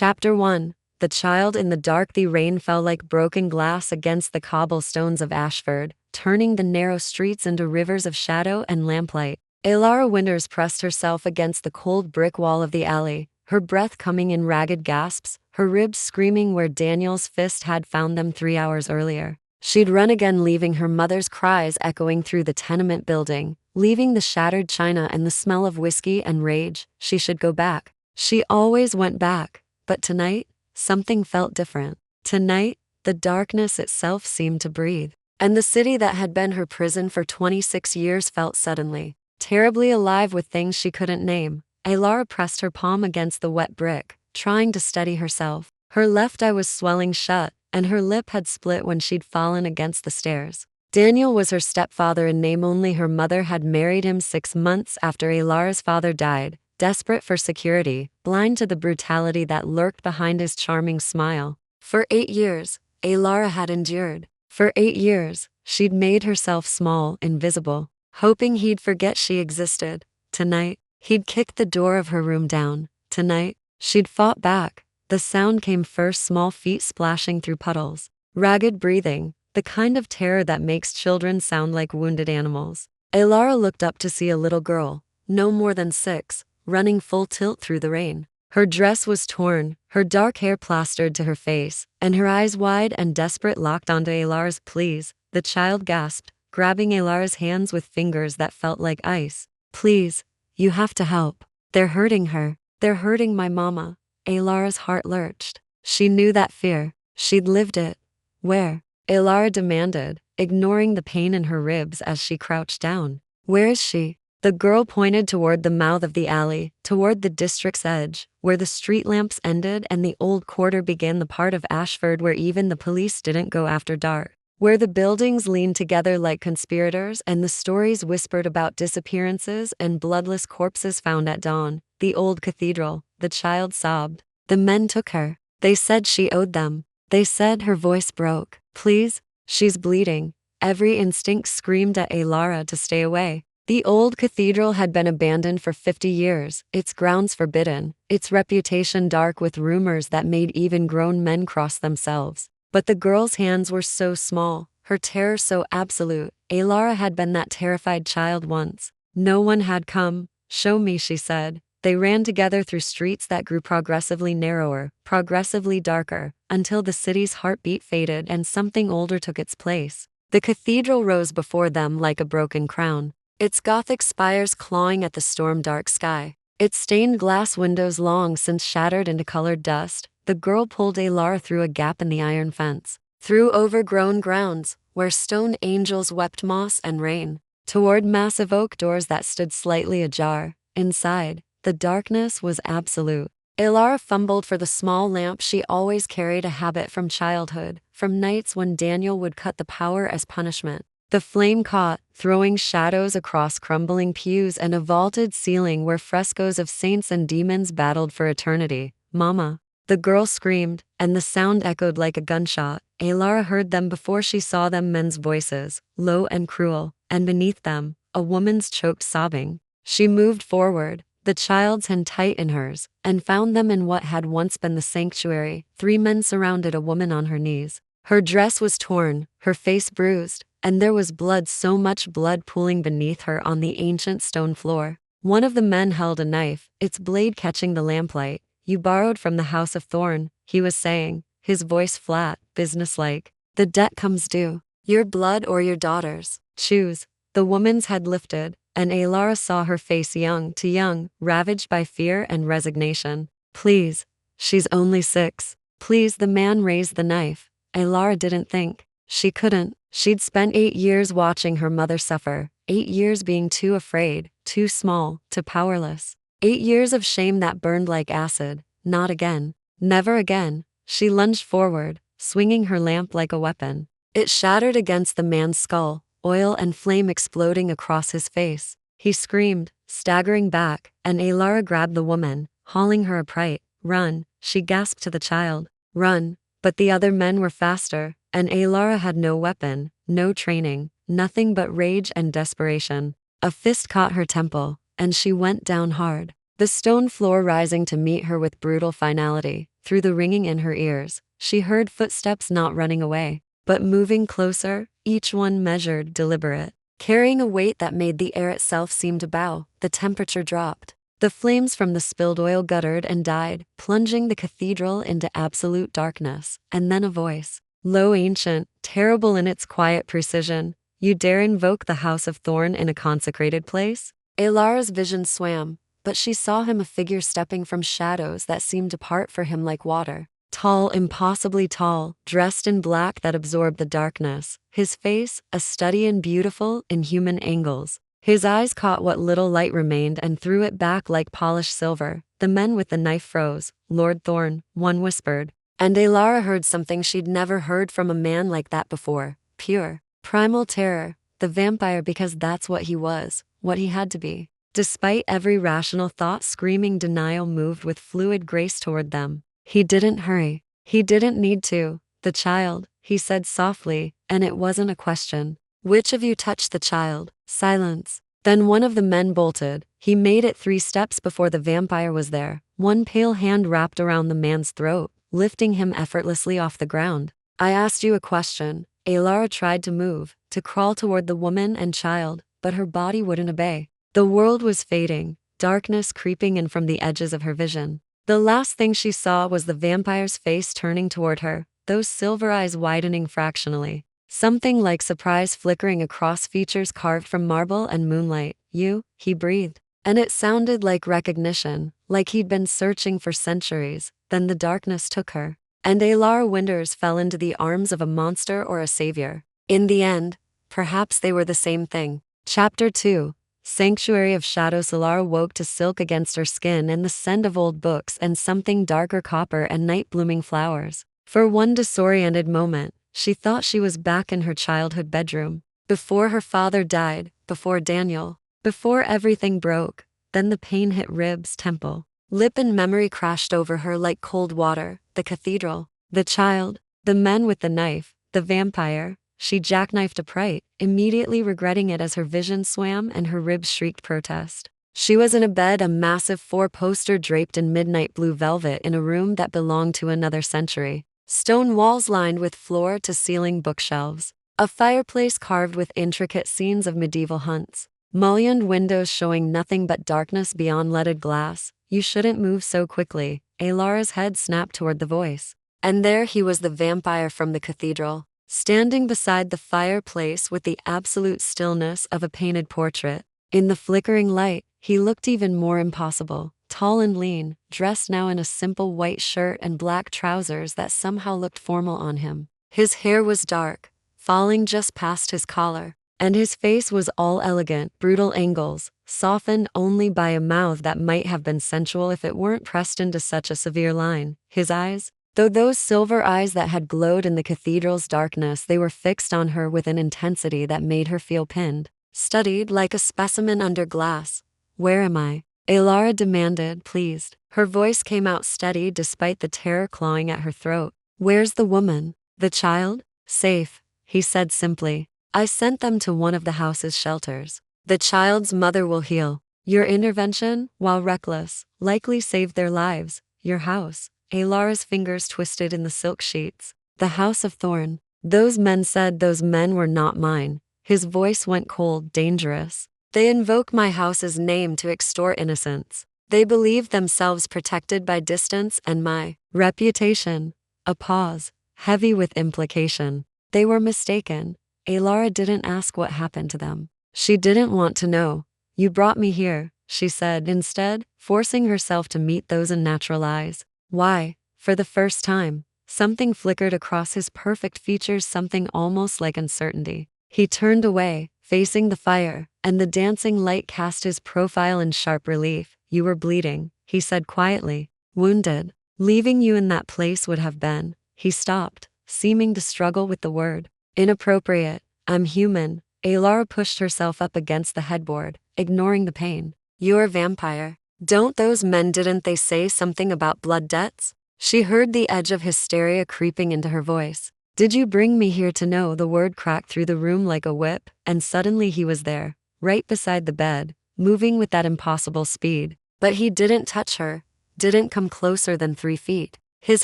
Chapter 1. The child in the dark. The rain fell like broken glass against the cobblestones of Ashford, turning the narrow streets into rivers of shadow and lamplight. Elara Winters pressed herself against the cold brick wall of the alley, her breath coming in ragged gasps, her ribs screaming where Daniel's fist had found them 3 hours earlier. She'd run again, leaving her mother's cries echoing through the tenement building, leaving the shattered china and the smell of whiskey and rage. She should go back. She always went back, but tonight, something felt different. Tonight, the darkness itself seemed to breathe, and the city that had been her prison for 26 years felt suddenly terribly alive with things she couldn't name. Elara pressed her palm against the wet brick, trying to steady herself. Her left eye was swelling shut, and her lip had split when she'd fallen against the stairs. Daniel was her stepfather in name only. Her mother had married him 6 months after Elara's father died, desperate for security, blind to the brutality that lurked behind his charming smile. For 8 years, Elara had endured. For 8 years, she'd made herself small, invisible, hoping he'd forget she existed. Tonight, he'd kicked the door of her room down. Tonight, she'd fought back. The sound came first, small feet splashing through puddles, ragged breathing, the kind of terror that makes children sound like wounded animals. Elara looked up to see a little girl, no more than 6, running full tilt through the rain. Her dress was torn, her dark hair plastered to her face, and her eyes wide and desperate locked onto Elara's. "Please," the child gasped, grabbing Elara's hands with fingers that felt like ice. "Please, you have to help. They're hurting her. They're hurting my mama." Elara's heart lurched. She knew that fear. She'd lived it. "Where?" Elara demanded, ignoring the pain in her ribs as she crouched down. "Where is she?" The girl pointed toward the mouth of the alley, toward the district's edge, where the street lamps ended and the old quarter began, the part of Ashford where even the police didn't go after dark, where the buildings leaned together like conspirators and the stories whispered about disappearances and bloodless corpses found at dawn. "The old cathedral," the child sobbed. "The men took her. They said she owed them. They said," her voice broke, "please, she's bleeding." Every instinct screamed at Elara to stay away. The old cathedral had been abandoned for 50 years, its grounds forbidden, its reputation dark with rumors that made even grown men cross themselves. But the girl's hands were so small, her terror so absolute. Elara had been that terrified child once. No one had come. "Show me," she said. They ran together through streets that grew progressively narrower, progressively darker, until the city's heartbeat faded and something older took its place. The cathedral rose before them like a broken crown, its Gothic spires clawing at the storm-dark sky, its stained glass windows long since shattered into colored dust. The girl pulled Elara through a gap in the iron fence, through overgrown grounds, where stone angels wept moss and rain, toward massive oak doors that stood slightly ajar. Inside, the darkness was absolute. Elara fumbled for the small lamp she always carried, a habit from childhood, from nights when Daniel would cut the power as punishment. The flame caught, throwing shadows across crumbling pews and a vaulted ceiling where frescoes of saints and demons battled for eternity. "Mama!" The girl screamed, and the sound echoed like a gunshot. Elara heard them before she saw them, men's voices, low and cruel, and beneath them, a woman's choked sobbing. She moved forward, the child's hand tight in hers, and found them in what had once been the sanctuary. 3 men surrounded a woman on her knees. Her dress was torn, her face bruised, and there was blood, so much blood pooling beneath her on the ancient stone floor. One of the men held a knife, its blade catching the lamplight. "You borrowed from the House of Thorn," he was saying, his voice flat, businesslike. "The debt comes due. Your blood or your daughter's. Choose." The woman's head lifted, and Elara saw her face, young to young, ravaged by fear and resignation. "Please. She's only 6. Please." The man raised the knife. Elara didn't think. She couldn't. She'd spent 8 years watching her mother suffer, 8 years being too afraid, too small, too powerless. 8 years of shame that burned like acid. Not again. Never again. She lunged forward, swinging her lamp like a weapon. It shattered against the man's skull, oil and flame exploding across his face. He screamed, staggering back, and Elara grabbed the woman, hauling her upright. "Run," she gasped to the child. "Run." But the other men were faster, and Elara had no weapon, no training, nothing but rage and desperation. A fist caught her temple, and she went down hard, the stone floor rising to meet her with brutal finality. through the ringing in her ears, she heard footsteps not running away, but moving closer, each one measured, deliberate. Carrying a weight that made the air itself seem to bow, the temperature dropped. The flames from the spilled oil guttered and died, plunging the cathedral into absolute darkness. And then a voice, low, ancient, terrible in its quiet precision. You dare invoke the House of Thorn in a consecrated place? Elara's vision swam, but she saw him, a figure stepping from shadows that seemed to part for him like water. Tall, impossibly tall, dressed in black that absorbed the darkness. His face, a study in beautiful, inhuman angles. His eyes caught what little light remained and threw it back like polished silver. The men with the knife froze. Lord Thorn, one whispered. And Elara heard something she'd never heard from a man like that before. Pure, primal terror. The vampire, because that's what he was, what he had to be. Despite every rational thought, screaming denial moved with fluid grace toward them. He didn't hurry. He didn't need to. The child, he said softly, and it wasn't a question. Which of you touched the child? Silence. Then one of the men bolted. He made it 3 steps before the vampire was there. One pale hand wrapped around the man's throat, lifting him effortlessly off the ground. I asked you a question. Elara tried to move, to crawl toward the woman and child, but her body wouldn't obey. The world was fading, darkness creeping in from the edges of her vision. The last thing she saw was the vampire's face turning toward her, those silver eyes widening fractionally. Something like surprise flickering across features carved from marble and moonlight. You, he breathed. And it sounded like recognition, like he'd been searching for centuries. Then the darkness took her. And Elara Winters fell into the arms of a monster or a savior. In the end, perhaps they were the same thing. Chapter 2. Sanctuary of Shadows. Elara woke to silk against her skin and the scent of old books and something darker, copper and night-blooming flowers. For one disoriented moment, she thought she was back in her childhood bedroom. Before her father died, before Daniel, before everything broke. Then the pain hit ribs, temple, lip, and memory crashed over her like cold water. The cathedral, the child, the men with the knife, the vampire. She jackknifed upright, immediately regretting it as her vision swam and her ribs shrieked protest. She was in a bed, a massive 4-poster draped in midnight blue velvet in a room that belonged to another century. Stone walls lined with floor-to-ceiling bookshelves. A fireplace carved with intricate scenes of medieval hunts. Mullioned windows showing nothing but darkness beyond leaded glass. You shouldn't move so quickly. Elara's head snapped toward the voice. And there he was, the vampire from the cathedral, standing beside the fireplace with the absolute stillness of a painted portrait. In the flickering light, he looked even more impossible. Tall and lean, dressed now in a simple white shirt and black trousers that somehow looked formal on him. His hair was dark, falling just past his collar, and his face was all elegant, brutal angles, softened only by a mouth that might have been sensual if it weren't pressed into such a severe line. His eyes, though those silver eyes that had glowed in the cathedral's darkness, they were fixed on her with an intensity that made her feel pinned, studied like a specimen under glass. Where am I? Elara demanded, pleased. Her voice came out steady despite the terror clawing at her throat. Where's the woman? The child? Safe, he said simply. I sent them to one of the house's shelters. The child's mother will heal. Your intervention, while reckless, likely saved their lives. Your house. Elara's fingers twisted in the silk sheets. The House of Thorn. Those men said those men were not mine. His voice went cold, dangerous. They invoke my house's name to extort innocence. They believe themselves protected by distance and my reputation. A pause, heavy with implication. They were mistaken. Elara didn't ask what happened to them. She didn't want to know. You brought me here, she said instead, forcing herself to meet those unnatural eyes. Why? For the first time, something flickered across his perfect features, something almost like uncertainty. He turned away, facing the fire, and the dancing light cast his profile in sharp relief. You were bleeding, he said quietly. Wounded. Leaving you in that place would have been. He stopped, seeming to struggle with the word. Inappropriate. I'm human. Elara pushed herself up against the headboard, ignoring the pain. You're a vampire. Don't those men, didn't they say something about blood debts? She heard the edge of hysteria creeping into her voice. Did you bring me here to know? The word cracked through the room like a whip, and suddenly he was there, right beside the bed, moving with that impossible speed. But he didn't touch her, didn't come closer than 3 feet. His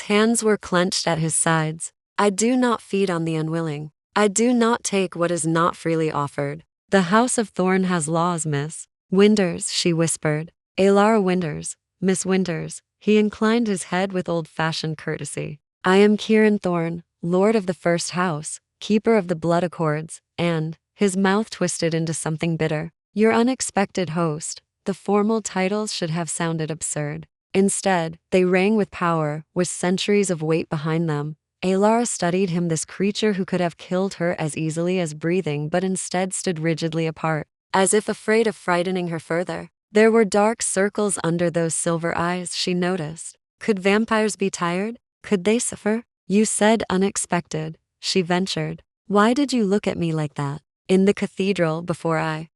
hands were clenched at his sides. I do not feed on the unwilling. I do not take what is not freely offered. The House of Thorn has laws, Miss Winters, she whispered. Elara Winters, Miss Winters. He inclined his head with old-fashioned courtesy. I am Kieran Thorn, Lord of the First House, Keeper of the Blood Accords, and, his mouth twisted into something bitter, your unexpected host. The formal titles should have sounded absurd. Instead, they rang with power, with centuries of weight behind them. Elara studied him, this creature who could have killed her as easily as breathing but instead stood rigidly apart, as if afraid of frightening her further. There were dark circles under those silver eyes, she noticed. Could vampires be tired? Could they suffer? You said unexpected, she ventured. Why did you look at me like that? In the cathedral before I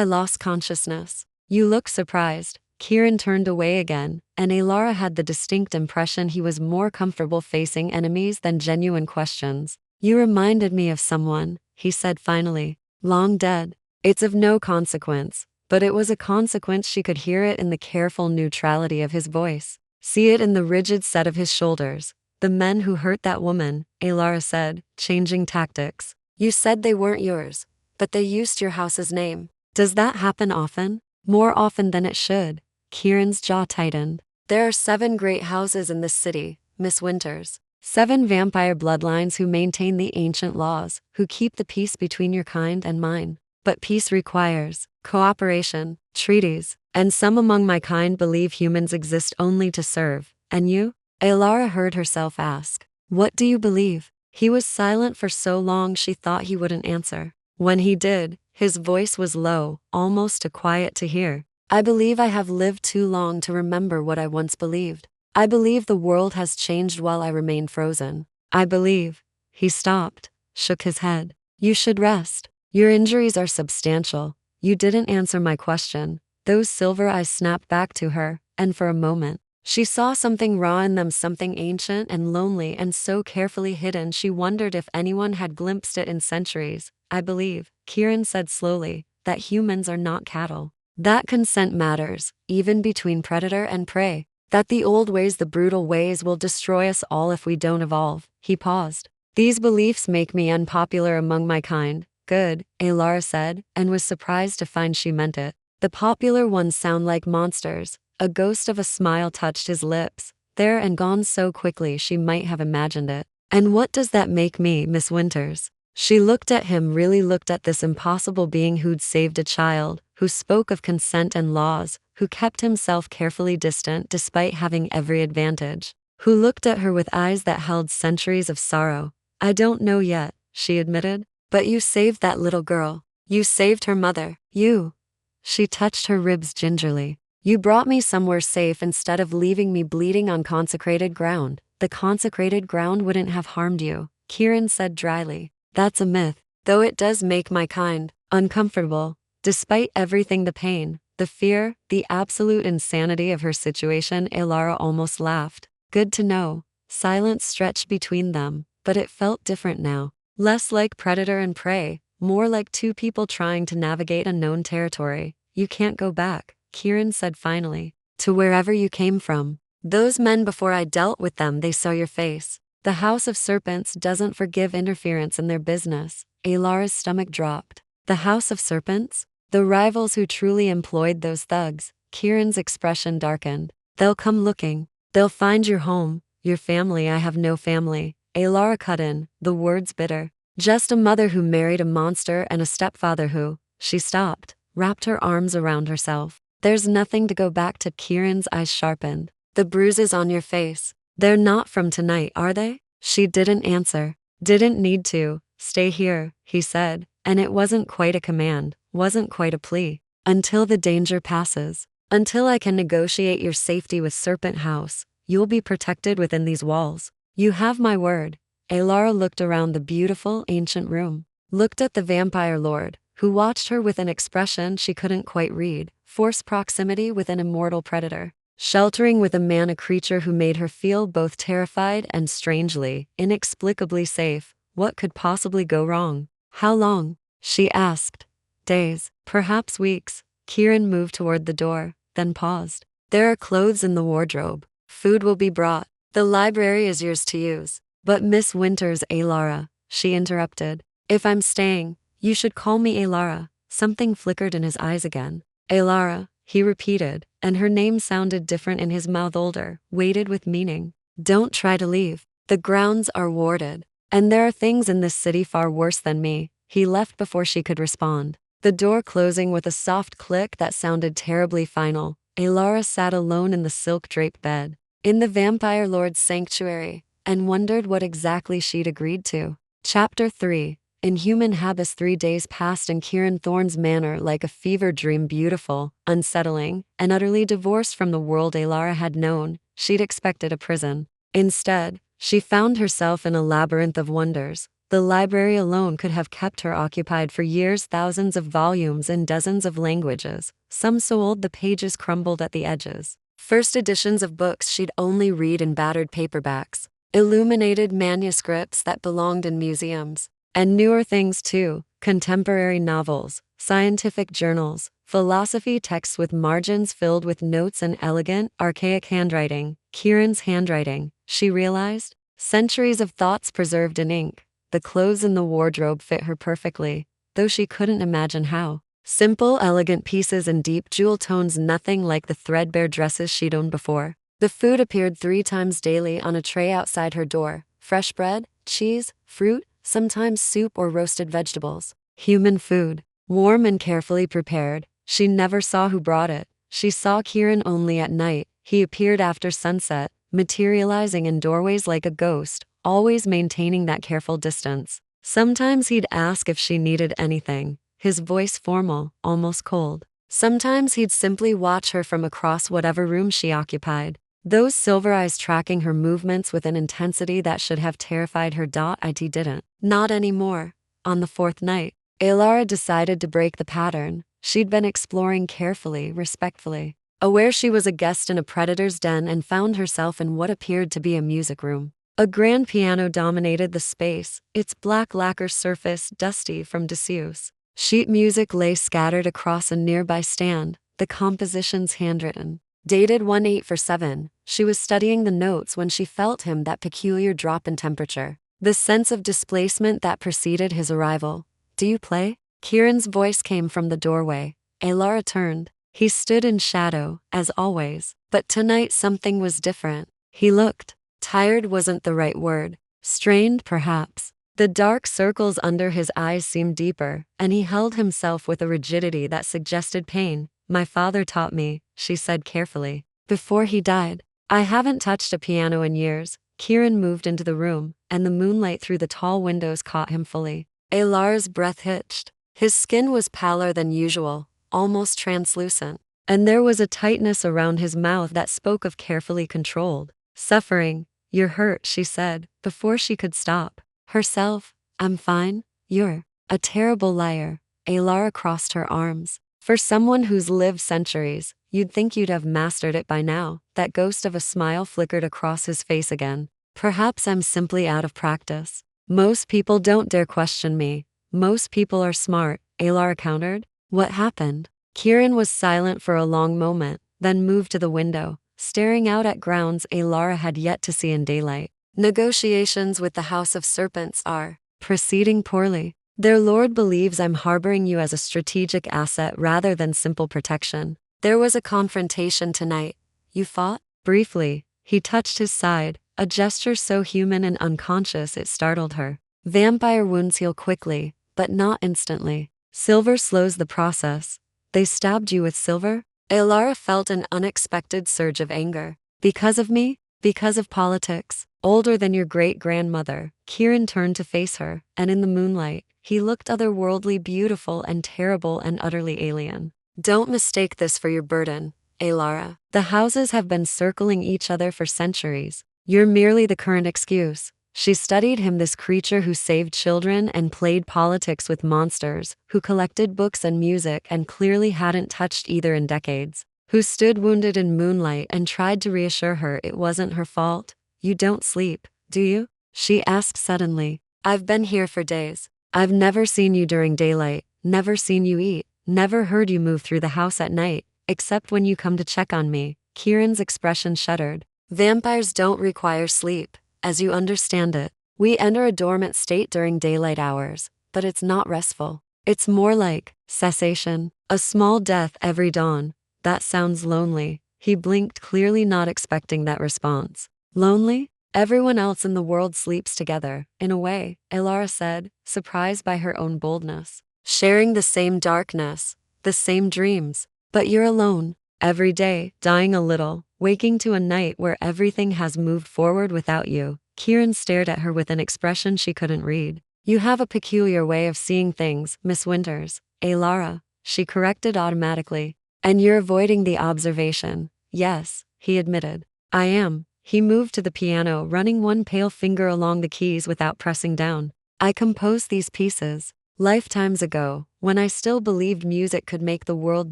lost consciousness. You look surprised. Kieran turned away again, and Elara had the distinct impression he was more comfortable facing enemies than genuine questions. You reminded me of someone, he said finally. Long dead. It's of no consequence. But it was a consequence. She could hear it in the careful neutrality of his voice, see it in the rigid set of his shoulders. The men who hurt that woman, Elara said, changing tactics. You said they weren't yours, but they used your house's name. Does that happen often? More often than it should. Kieran's jaw tightened. There are 7 great houses in this city, Miss Winters. 7 vampire bloodlines who maintain the ancient laws, who keep the peace between your kind and mine. But peace requires cooperation, treaties, and some among my kind believe humans exist only to serve. And you? Elara heard herself ask. What do you believe? He was silent for so long she thought he wouldn't answer. When he did, his voice was low, almost too quiet to hear. I believe I have lived too long to remember what I once believed. I believe the world has changed while I remain frozen. I believe. He stopped, shook his head. You should rest. Your injuries are substantial. You didn't answer my question. Those silver eyes snapped back to her, and for a moment, she saw something raw in them, something ancient and lonely and so carefully hidden she wondered if anyone had glimpsed it in centuries. I believe, Kieran said slowly, that humans are not cattle. That consent matters, even between predator and prey. That the old ways, the brutal ways, will destroy us all if we don't evolve. He paused. These beliefs make me unpopular among my kind. Good, Elara said, and was surprised to find she meant it. The popular ones sound like monsters. A ghost of a smile touched his lips, there and gone so quickly she might have imagined it. And what does that make me, Miss Winters? She looked at him, really looked at this impossible being who'd saved a child, who spoke of consent and laws, who kept himself carefully distant despite having every advantage, who looked at her with eyes that held centuries of sorrow. I don't know yet, she admitted, but you saved that little girl. You saved her mother. You. She touched her ribs gingerly. You brought me somewhere safe instead of leaving me bleeding on consecrated ground. The consecrated ground wouldn't have harmed you, Kieran said dryly. That's a myth, though it does make my kind uncomfortable. Despite everything, the pain, the fear, the absolute insanity of her situation, Elara almost laughed. Good to know. Silence stretched between them, but it felt different now. Less like predator and prey, more like 2 people trying to navigate unknown territory. You can't go back, Kieran said finally, to wherever you came from. Those men, before I dealt with them, they saw your face. The House of Serpents doesn't forgive interference in their business. Elara's stomach dropped. The House of Serpents? The rivals who truly employed those thugs. Kieran's expression darkened. They'll come looking. They'll find your home, your family. I have no family. Elara cut in, the words bitter. Just a mother who married a monster and a stepfather who. She stopped, wrapped her arms around herself. There's nothing to go back to. Kieran's eyes sharpened. The bruises on your face. They're not from tonight, are they? She didn't answer. Didn't need to. Stay here, he said, and it wasn't quite a command, wasn't quite a plea. Until the danger passes. Until I can negotiate your safety with Serpent House, you'll be protected within these walls. You have my word. Elara looked around the beautiful, ancient room, looked at the vampire lord, who watched her with an expression she couldn't quite read. Forced proximity with an immortal predator. Sheltering with a man, a creature who made her feel both terrified and strangely, inexplicably safe. What could possibly go wrong? How long? She asked. Days, perhaps weeks. Kieran moved toward the door, then paused. There are clothes in the wardrobe. Food will be brought. The library is yours to use. But Miss Winters, Elara, she interrupted. If I'm staying, you should call me Elara. Something flickered in his eyes again. Elara, he repeated, and her name sounded different in his mouth, older, weighted with meaning. Don't try to leave. The grounds are warded. And there are things in this city far worse than me. He left before she could respond. The door closing with a soft click that sounded terribly final, Elara sat alone in the silk-draped bed, in the vampire lord's sanctuary, and wondered what exactly she'd agreed to. Chapter 3. In human habits, 3 days passed in Kieran Thorne's manor like a fever dream, beautiful, unsettling, and utterly divorced from the world Elara had known. She'd expected a prison. Instead, she found herself in a labyrinth of wonders. The library alone could have kept her occupied for years, thousands of volumes in dozens of languages, some so old the pages crumbled at the edges. First editions of books she'd only read in battered paperbacks, illuminated manuscripts that belonged in museums, and newer things too, contemporary novels, scientific journals, philosophy texts with margins filled with notes and elegant, archaic handwriting. Kieran's handwriting, she realized, centuries of thoughts preserved in ink. The clothes in the wardrobe fit her perfectly, though she couldn't imagine how. Simple, elegant pieces in deep jewel tones, nothing like the threadbare dresses she'd owned before. The food appeared 3 times daily on a tray outside her door. Fresh bread, cheese, fruit, sometimes soup or roasted vegetables. Human food, warm and carefully prepared. She never saw who brought it. She saw Kieran only at night. He appeared after sunset, materializing in doorways like a ghost, always maintaining that careful distance. Sometimes he'd ask if she needed anything, his voice formal, almost cold. Sometimes he'd simply watch her from across whatever room she occupied, those silver eyes tracking her movements with an intensity that should have terrified her. It didn't. Not anymore. On the 4th night, Elara decided to break the pattern. She'd been exploring carefully, respectfully, aware she was a guest in a predator's den, and found herself in what appeared to be a music room. A grand piano dominated the space, its black lacquer surface dusty from disuse. Sheet music lay scattered across a nearby stand, the compositions handwritten. Dated 1847, she was studying the notes when she felt that peculiar drop in temperature, the sense of displacement that preceded his arrival. Do you play? Kieran's voice came from the doorway. Elara turned. He stood in shadow, as always, but tonight something was different. He looked. Tired wasn't the right word. Strained, perhaps. The dark circles under his eyes seemed deeper, and he held himself with a rigidity that suggested pain. My father taught me, she said carefully, before he died. I haven't touched a piano in years. Kieran moved into the room, and the moonlight through the tall windows caught him fully. Elara's breath hitched. His skin was paler than usual, almost translucent, and there was a tightness around his mouth that spoke of carefully controlled suffering. You're hurt, she said, before she could stop herself. I'm fine. You're a terrible liar. Elara crossed her arms. For someone who's lived centuries, you'd think you'd have mastered it by now. That ghost of a smile flickered across his face again. Perhaps I'm simply out of practice. Most people don't dare question me. Most people are smart, Elara countered. What happened? Kieran was silent for a long moment, then moved to the window, staring out at grounds Elara had yet to see in daylight. Negotiations with the House of Serpents are proceeding poorly. Their lord believes I'm harboring you as a strategic asset rather than simple protection. There was a confrontation tonight. You fought? Briefly. He touched his side, a gesture so human and unconscious it startled her. Vampire wounds heal quickly, but not instantly. Silver slows the process. They stabbed you with silver? Elara felt an unexpected surge of anger. Because of me? Because of politics? Older than your great-grandmother. Kieran turned to face her, and in the moonlight, he looked otherworldly, beautiful and terrible and utterly alien. Don't mistake this for your burden, Elara. The houses have been circling each other for centuries. You're merely the current excuse. She studied him, this creature who saved children and played politics with monsters, who collected books and music and clearly hadn't touched either in decades, who stood wounded in moonlight and tried to reassure her it wasn't her fault. You don't sleep, do you? She asked suddenly. I've been here for days. I've never seen you during daylight, never seen you eat, never heard you move through the house at night, except when you come to check on me. Kieran's expression shuddered. Vampires don't require sleep, as you understand it. We enter a dormant state during daylight hours, but it's not restful. It's more like cessation, a small death every dawn. That sounds lonely. He blinked, clearly not expecting that response. Lonely? Everyone else in the world sleeps together, in a way, Elara said, surprised by her own boldness. Sharing the same darkness, the same dreams. But you're alone, every day, dying a little, waking to a night where everything has moved forward without you. Kieran stared at her with an expression she couldn't read. You have a peculiar way of seeing things, Miss Winters. Elara, she corrected automatically. And you're avoiding the observation. Yes, he admitted. I am. He moved to the piano, running one pale finger along the keys without pressing down. I composed these pieces lifetimes ago, when I still believed music could make the world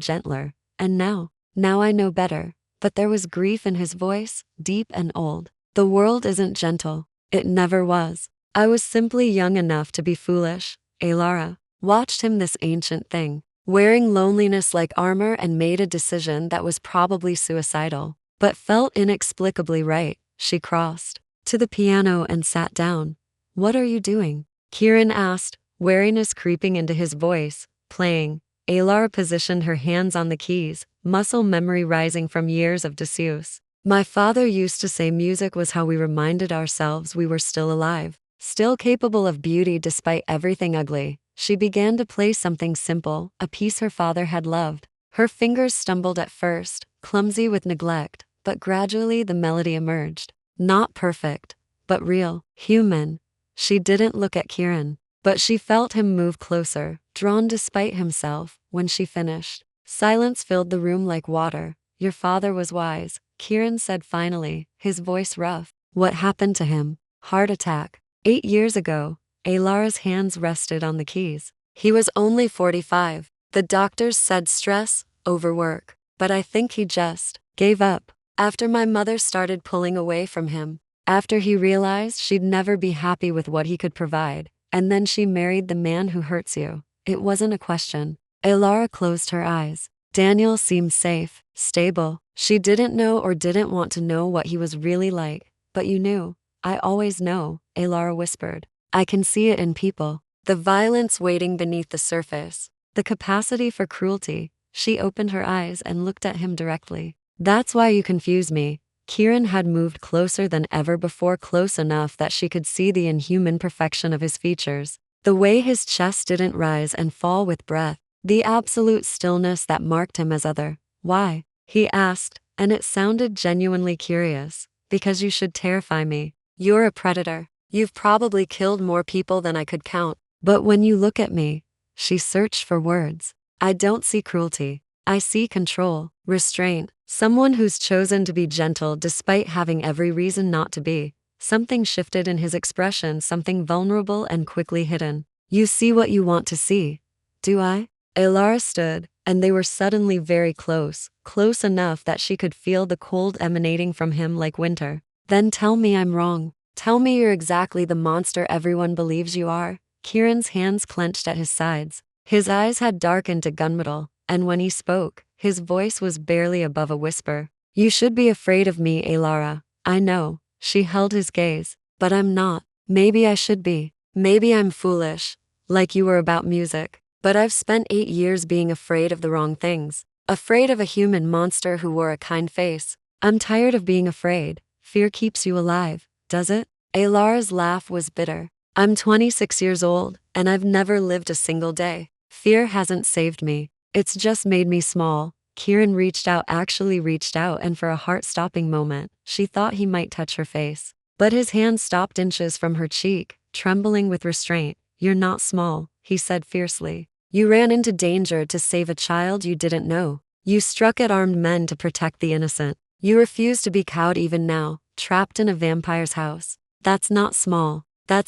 gentler. And now I know better. But there was grief in his voice, deep and old. The world isn't gentle. It never was. I was simply young enough to be foolish. Elara watched him, this ancient thing, wearing loneliness like armor, and made a decision that was probably suicidal, but felt inexplicably right. She crossed to the piano and sat down. What are you doing? Kieran asked, wariness creeping into his voice. Playing. Elara positioned her hands on the keys, muscle memory rising from years of disuse. My father used to say music was how we reminded ourselves we were still alive, still capable of beauty despite everything ugly. She began to play something simple, a piece her father had loved. Her fingers stumbled at first, clumsy with neglect, but gradually the melody emerged. Not perfect, but real, human. She didn't look at Kieran, but she felt him move closer, drawn despite himself. When she finished, silence filled the room like water. Your father was wise, Kieran said finally, his voice rough. What happened to him? Heart attack. 8 years ago. Elara's hands rested on the keys. He was only 45. The doctors said stress, overwork. But I think he just gave up. After my mother started pulling away from him. After he realized she'd never be happy with what he could provide. And then she married the man who hurts you. It wasn't a question. Elara closed her eyes. Daniel seemed safe, stable. She didn't know or didn't want to know what he was really like. But you knew. I always know, Elara whispered. I can see it in people. The violence waiting beneath the surface. The capacity for cruelty. She opened her eyes and looked at him directly. That's why you confuse me. Kieran had moved closer than ever before, close enough that she could see the inhuman perfection of his features. The way his chest didn't rise and fall with breath. The absolute stillness that marked him as other. Why? He asked, and it sounded genuinely curious. Because you should terrify me. You're a predator. You've probably killed more people than I could count. But when you look at me, she searched for words. I don't see cruelty. I see control, restraint, someone who's chosen to be gentle despite having every reason not to be. Something shifted in his expression, something vulnerable and quickly hidden. You see what you want to see. Do I? Elara stood, and they were suddenly very close, close enough that she could feel the cold emanating from him like winter. Then tell me I'm wrong. Tell me you're exactly the monster everyone believes you are. Kieran's hands clenched at his sides. His eyes had darkened to gunmetal, and when he spoke, his voice was barely above a whisper. You should be afraid of me, Elara. I know. She held his gaze. But I'm not. Maybe I should be. Maybe I'm foolish. Like you were about music. But I've spent 8 years being afraid of the wrong things. Afraid of a human monster who wore a kind face. I'm tired of being afraid. Fear keeps you alive, does it? Elara's laugh was bitter. I'm 26 years old, and I've never lived a single day. Fear hasn't saved me. It's just made me small. Kieran actually reached out, and for a heart-stopping moment, she thought he might touch her face. But his hand stopped inches from her cheek, trembling with restraint. You're not small, he said fiercely. You ran into danger to save a child you didn't know. You struck at armed men to protect the innocent. You refuse to be cowed even now, trapped in a vampire's house. That's not small.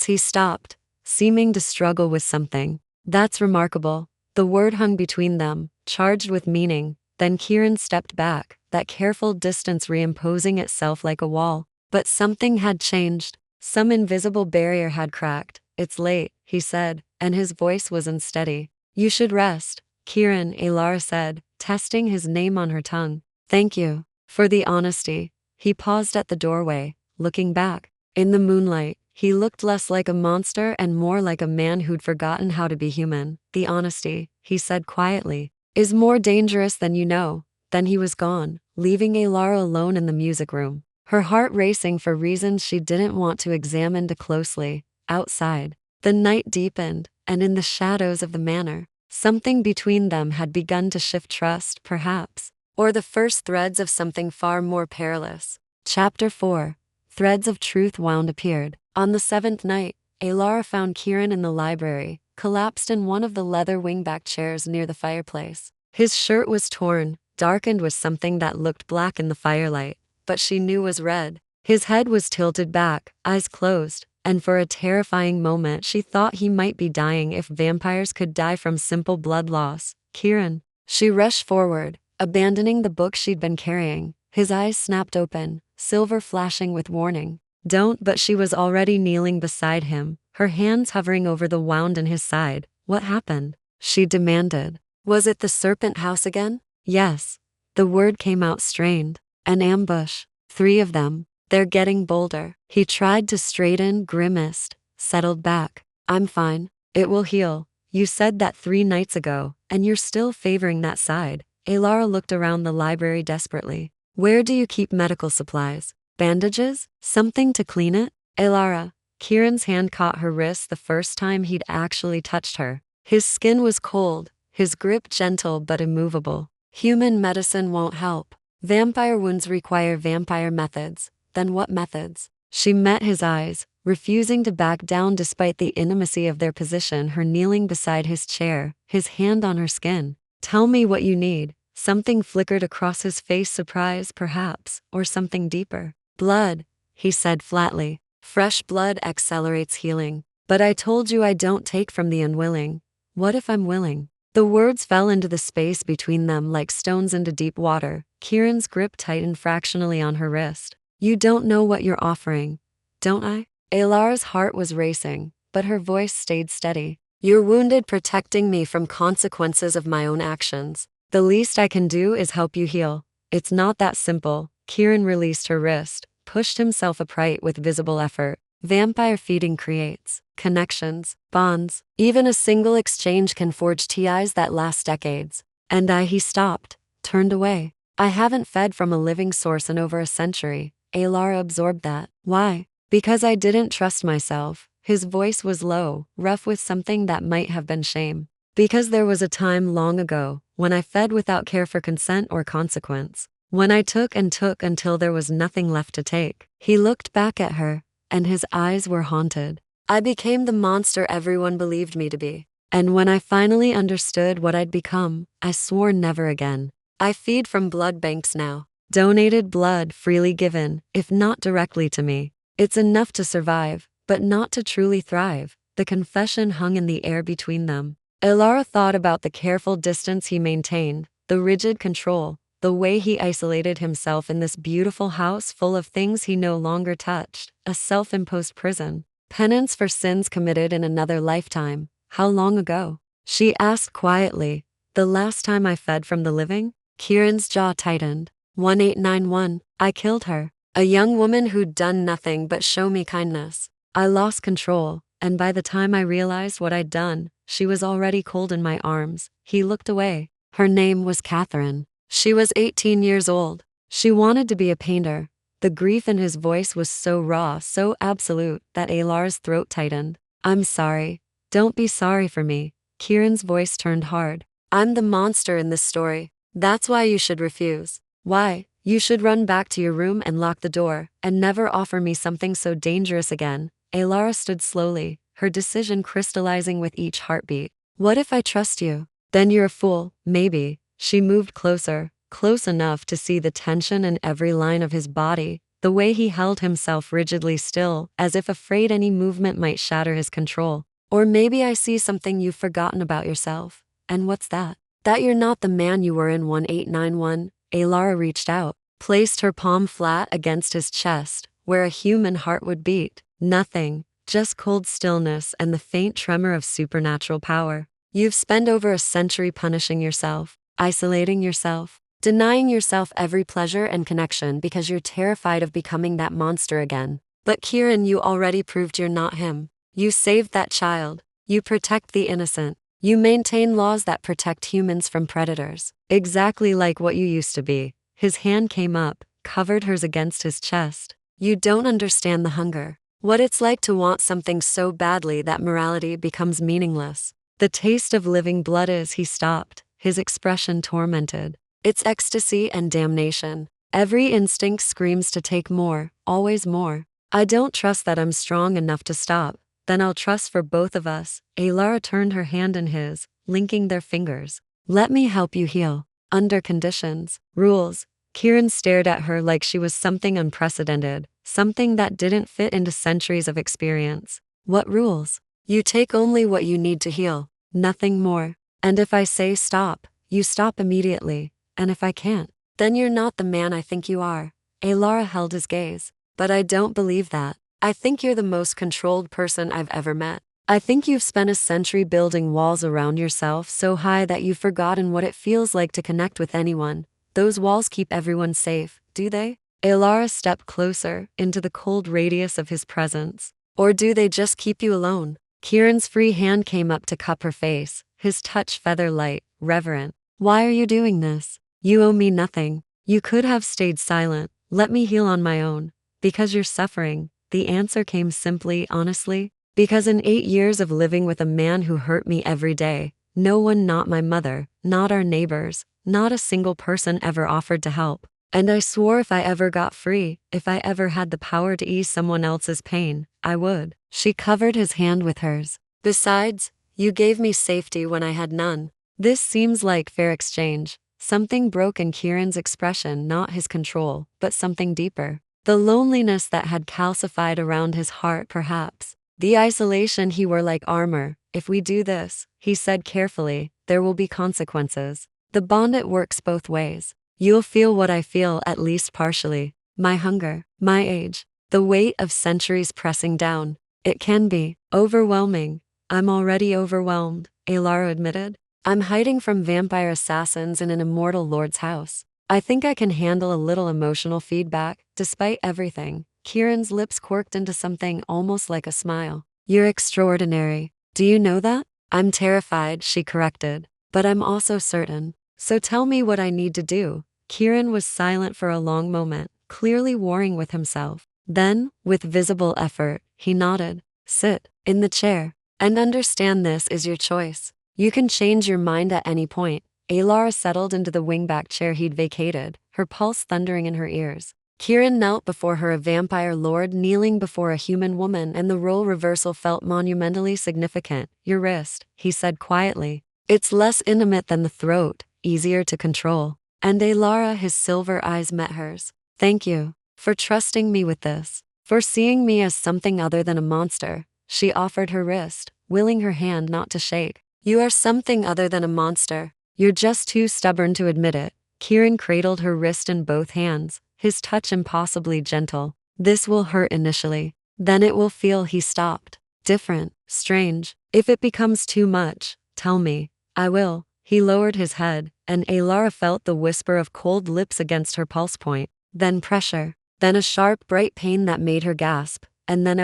He stopped, seeming to struggle with something. That's remarkable. The word hung between them, charged with meaning. Then Kieran stepped back, that careful distance reimposing itself like a wall. But something had changed. Some invisible barrier had cracked. It's late, he said, and his voice was unsteady. You should rest, Kieran, Elara said, testing his name on her tongue. Thank you for the honesty. He paused at the doorway, looking back. In the moonlight, he looked less like a monster and more like a man who'd forgotten how to be human. The honesty, he said quietly, is more dangerous than you know. Then he was gone, leaving Elara alone in the music room, her heart racing for reasons she didn't want to examine too closely. Outside, the night deepened, and in the shadows of the manor, something between them had begun to shift, trust, perhaps, or the first threads of something far more perilous. Chapter 4. Threads of Truth wound appeared. On the seventh night, Elara found Kieran in the library, collapsed in one of the leather wingback chairs near the fireplace. His shirt was torn, darkened with something that looked black in the firelight, but she knew was red. His head was tilted back, eyes closed, and for a terrifying moment she thought he might be dying if vampires could die from simple blood loss. Kieran. She rushed forward, abandoning the book she'd been carrying. His eyes snapped open, silver flashing with warning. Don't, but she was already kneeling beside him, her hands hovering over the wound in his side. What happened? She demanded. Was it the serpent house again? Yes. The word came out strained. An ambush. 3 of them. They're getting bolder. He tried to straighten, grimaced, settled back. I'm fine. It will heal. You said that 3 nights ago, and you're still favoring that side. Elara looked around the library desperately. Where do you keep medical supplies? Bandages? Something to clean it? Elara. Kieran's hand caught her wrist the first time he'd actually touched her. His skin was cold, his grip gentle but immovable. Human medicine won't help. Vampire wounds require vampire methods. Then what methods? She met his eyes, refusing to back down despite the intimacy of their position, her kneeling beside his chair, his hand on her skin. Tell me what you need. Something flickered across his face, surprise perhaps, or something deeper. Blood, he said flatly. Fresh blood accelerates healing. But I told you I don't take from the unwilling. What if I'm willing? The words fell into the space between them like stones into deep water. Kieran's grip tightened fractionally on her wrist. You don't know what you're offering, don't I? Elara's heart was racing, but her voice stayed steady. You're wounded, protecting me from consequences of my own actions. The least I can do is help you heal. It's not that simple. Kieran released her wrist, pushed himself upright with visible effort. Vampire feeding creates connections, bonds. Even a single exchange can forge ties that last decades. And he stopped, turned away. I haven't fed from a living source in over a century. Elara absorbed that. Why? Because I didn't trust myself. His voice was low, rough with something that might have been shame. Because there was a time long ago when I fed without care for consent or consequence. When I took and took until there was nothing left to take. He looked back at her, and his eyes were haunted. I became the monster everyone believed me to be. And when I finally understood what I'd become, I swore never again. I feed from blood banks now. Donated blood freely given, if not directly to me. It's enough to survive, but not to truly thrive. The confession hung in the air between them. Elara thought about the careful distance he maintained, the rigid control, the way he isolated himself in this beautiful house full of things he no longer touched, a self-imposed prison. Penance for sins committed in another lifetime. How long ago? She asked quietly. The last time I fed from the living? Kieran's jaw tightened. 1891. I killed her. A young woman who'd done nothing but show me kindness. I lost control, and by the time I realized what I'd done, she was already cold in my arms. He looked away. Her name was Catherine. She was 18 years old. She wanted to be a painter. The grief in his voice was so raw, so absolute, that Elara's throat tightened. I'm sorry. Don't be sorry for me. Kieran's voice turned hard. I'm the monster in this story. That's why you should refuse. Why? You should run back to your room and lock the door, and never offer me something so dangerous again. Elara stood slowly, her decision crystallizing with each heartbeat. What if I trust you? Then you're a fool, maybe. She moved closer, close enough to see the tension in every line of his body, the way he held himself rigidly still, as if afraid any movement might shatter his control. Or maybe I see something you've forgotten about yourself. And what's that? That you're not the man you were in 1891. Elara reached out, placed her palm flat against his chest, where a human heart would beat. Nothing, just cold stillness and the faint tremor of supernatural power. You've spent over a century punishing yourself, isolating yourself, denying yourself every pleasure and connection because you're terrified of becoming that monster again. But Kieran, you already proved you're not him. You saved that child. You protect the innocent. You maintain laws that protect humans from predators. Exactly like what you used to be. His hand came up, covered hers against his chest. You don't understand the hunger. What it's like to want something so badly that morality becomes meaningless. The taste of living blood is. He stopped, his expression tormented. It's ecstasy and damnation. Every instinct screams to take more, always more. I don't trust that I'm strong enough to stop. Then I'll trust for both of us. Elara turned her hand in his, linking their fingers. Let me help you heal. Under conditions, rules. Kieran stared at her like she was something unprecedented, something that didn't fit into centuries of experience. What rules? You take only what you need to heal, nothing more. And if I say stop, you stop immediately. And if I can't, then you're not the man I think you are. Elara held his gaze. But I don't believe that. I think you're the most controlled person I've ever met. I think you've spent a century building walls around yourself so high that you've forgotten what it feels like to connect with anyone. Those walls keep everyone safe, do they? Elara stepped closer, into the cold radius of his presence. Or do they just keep you alone? Kieran's free hand came up to cup her face, his touch feather-light, reverent. Why are you doing this? You owe me nothing. You could have stayed silent. Let me heal on my own. Because you're suffering. The answer came simply, honestly. Because in 8 years of living with a man who hurt me every day, no one, not my mother, not our neighbors, not a single person ever offered to help. And I swore if I ever got free, if I ever had the power to ease someone else's pain, I would. She covered his hand with hers. Besides, you gave me safety when I had none. This seems like fair exchange. Something broke in Kieran's expression, not his control, but something deeper. The loneliness that had calcified around his heart, perhaps. The isolation he wore like armor. If we do this, he said carefully, there will be consequences. The bond, it works both ways. You'll feel what I feel, at least partially. My hunger, my age, the weight of centuries pressing down. It can be overwhelming. I'm already overwhelmed, Elara admitted. I'm hiding from vampire assassins in an immortal lord's house. I think I can handle a little emotional feedback, despite everything. Kieran's lips quirked into something almost like a smile. You're extraordinary. Do you know that? I'm terrified, she corrected. But I'm also certain. So tell me what I need to do. Kieran was silent for a long moment, clearly warring with himself. Then, with visible effort, he nodded. Sit in the chair. And understand this is your choice. You can change your mind at any point. Elara settled into the wingback chair he'd vacated, her pulse thundering in her ears. Kieran knelt before her, a vampire lord kneeling before a human woman, and the role reversal felt monumentally significant. Your wrist, he said quietly. It's less intimate than the throat, easier to control. And Elara, his silver eyes met hers. Thank you for trusting me with this, for seeing me as something other than a monster. She offered her wrist, willing her hand not to shake. You are something other than a monster. You're just too stubborn to admit it. Kieran cradled her wrist in both hands, his touch impossibly gentle. This will hurt initially. Then it will feel. He stopped. Different, strange. If it becomes too much, tell me. I will. He lowered his head, and Elara felt the whisper of cold lips against her pulse point. Then pressure. Then a sharp, bright pain that made her gasp. And then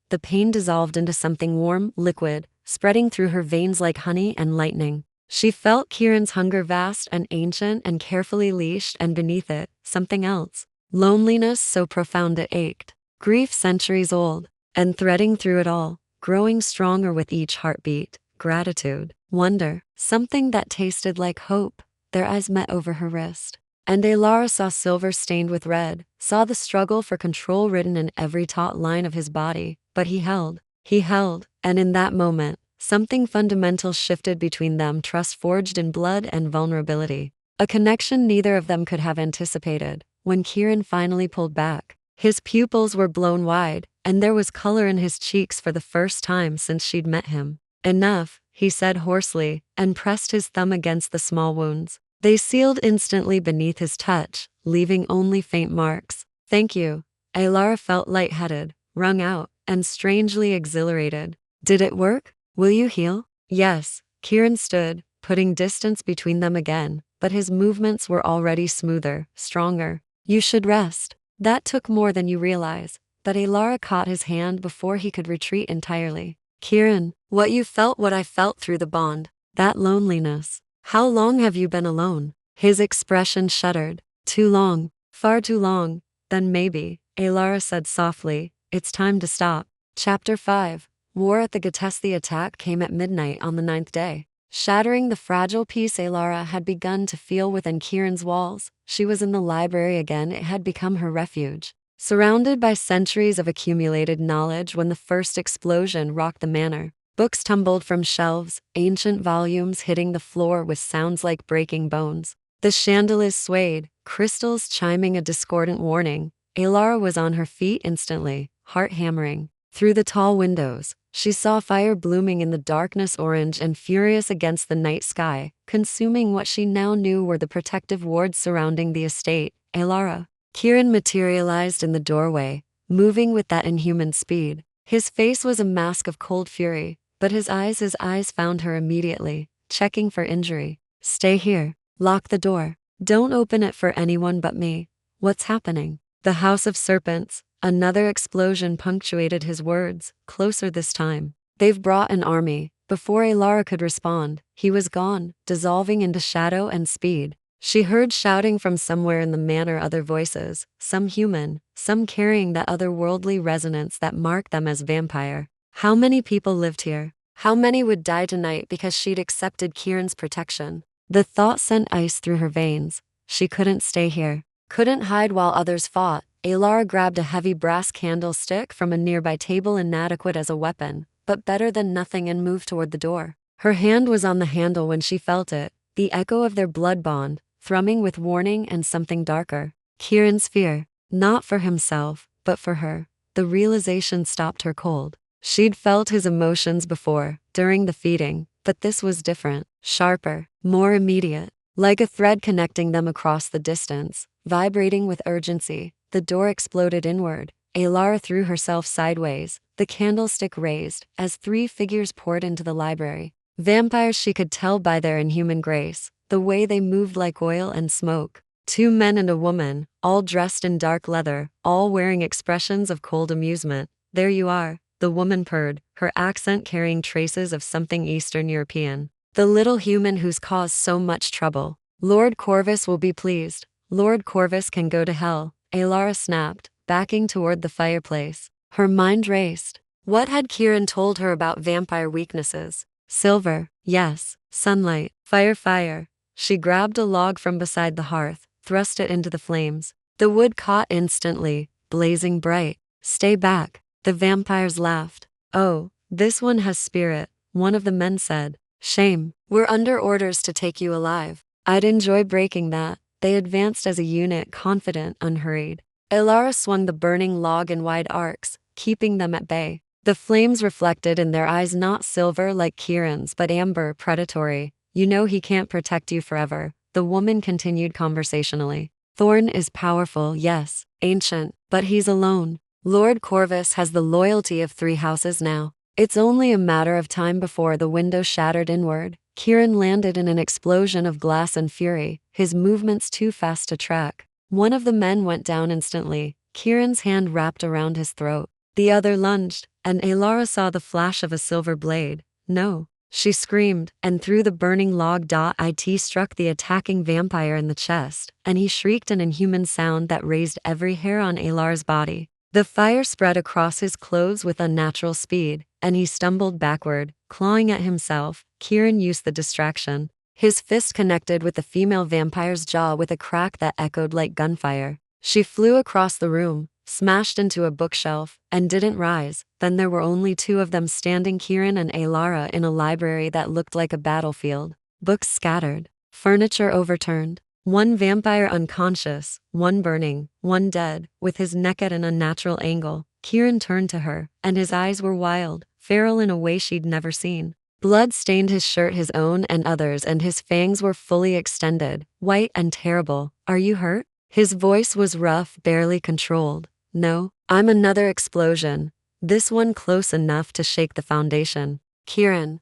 the pain dissolved into something warm, liquid, spreading through her veins like honey and lightning. She felt Kieran's hunger, vast and ancient and carefully leashed, and beneath it, something else. Loneliness so profound it ached. Grief centuries old. And threading through it all, growing stronger with each heartbeat, gratitude, wonder, something that tasted like hope. Their eyes met over her wrist. And Elara saw silver stained with red, saw the struggle for control written in every taut line of his body. But he held, and in that moment, something fundamental shifted between them, trust forged in blood and vulnerability. A connection neither of them could have anticipated. When Kieran finally pulled back, his pupils were blown wide, and there was color in his cheeks for the first time since she'd met him. Enough, he said hoarsely, and pressed his thumb against the small wounds. They sealed instantly beneath his touch, leaving only faint marks. Thank you. Elara felt lightheaded, wrung out, and strangely exhilarated. Did it work? Will you heal? Yes. Kieran stood, putting distance between them again. but his movements were already smoother, stronger. You should rest. That took more than you realize, but Elara caught his hand before he could retreat entirely. Kieran, what I felt through the bond. That loneliness. How long have you been alone? His expression shuddered. Too long. Far too long. Then maybe, Elara said softly, it's time to stop. Chapter 5. War at the Gothic. The attack came at midnight on the 9th day. Shattering the fragile peace Elara had begun to feel within Kieran's walls. She was in the library again. It had become her refuge. Surrounded by centuries of accumulated knowledge when the first explosion rocked the manor. Books tumbled from shelves, ancient volumes hitting the floor with sounds like breaking bones. The chandeliers swayed, crystals chiming a discordant warning. Elara was on her feet instantly, heart hammering. Through the tall windows, she saw fire blooming in the darkness, orange and furious against the night sky, consuming what she now knew were the protective wards surrounding the estate. Elara. Kieran materialized in the doorway, moving with that inhuman speed. His face was a mask of cold fury, but his eyes found her immediately, checking for injury. Stay here. Lock the door. Don't open it for anyone but me. What's happening? The House of Serpents. Another explosion punctuated his words, closer this time. They've brought an army. Before Elara could respond, he was gone, dissolving into shadow and speed. She heard shouting from somewhere in the manor, other voices, some human, some carrying that otherworldly resonance that marked them as vampire. How many people lived here? How many would die tonight because she'd accepted Kieran's protection? The thought sent ice through her veins. She couldn't stay here, couldn't hide while others fought. Elara grabbed a heavy brass candlestick from a nearby table, inadequate as a weapon, but better than nothing, and moved toward the door. Her hand was on the handle when she felt it, the echo of their blood bond, thrumming with warning and something darker. Kieran's fear, not for himself, but for her. The realization stopped her cold. She'd felt his emotions before, during the feeding, but this was different, sharper, more immediate, like a thread connecting them across the distance, vibrating with urgency. The door exploded inward. Elara threw herself sideways, the candlestick raised, as 3 figures poured into the library. Vampires, she could tell by their inhuman grace, the way they moved like oil and smoke. 2 men and a woman, all dressed in dark leather, all wearing expressions of cold amusement. There you are, the woman purred, her accent carrying traces of something Eastern European. The little human who's caused so much trouble. Lord Corvus will be pleased. Lord Corvus can go to hell. Elara snapped, backing toward the fireplace. Her mind raced. What had Kieran told her about vampire weaknesses? Silver, yes. Sunlight, fire. She grabbed a log from beside the hearth, thrust it into the flames. The wood caught instantly, blazing bright. Stay back. The vampires laughed. Oh, this one has spirit, one of the men said. Shame. We're under orders to take you alive. I'd enjoy breaking that. They advanced as a unit, confident, unhurried. Elara swung the burning log in wide arcs, keeping them at bay. The flames reflected in their eyes, not silver like Kieran's, but amber, predatory. You know he can't protect you forever, the woman continued conversationally. Thorn is powerful, yes, ancient, but he's alone. Lord Corvus has the loyalty of 3 houses now. It's only a matter of time before the window shattered inward. Kieran landed in an explosion of glass and fury, his movements too fast to track. One of the men went down instantly, Kieran's hand wrapped around his throat. The other lunged, and Elara saw the flash of a silver blade. No, she screamed, and through the burning log, it struck the attacking vampire in the chest, and he shrieked an inhuman sound that raised every hair on Elara's body. The fire spread across his clothes with unnatural speed, and he stumbled backward, clawing at himself. Kieran used the distraction. His fist connected with the female vampire's jaw with a crack that echoed like gunfire. She flew across the room, smashed into a bookshelf, and didn't rise. Then there were only 2 of them standing, Kieran and Elara, in a library that looked like a battlefield. Books scattered, furniture overturned. 1 vampire unconscious, 1 burning, 1 dead, with his neck at an unnatural angle. Kieran turned to her, and his eyes were wild, feral in a way she'd never seen. Blood stained his shirt, his own and others, and his fangs were fully extended, white and terrible. Are you hurt? His voice was rough, barely controlled. No, I'm another explosion. This one close enough to shake the foundation. Kieran.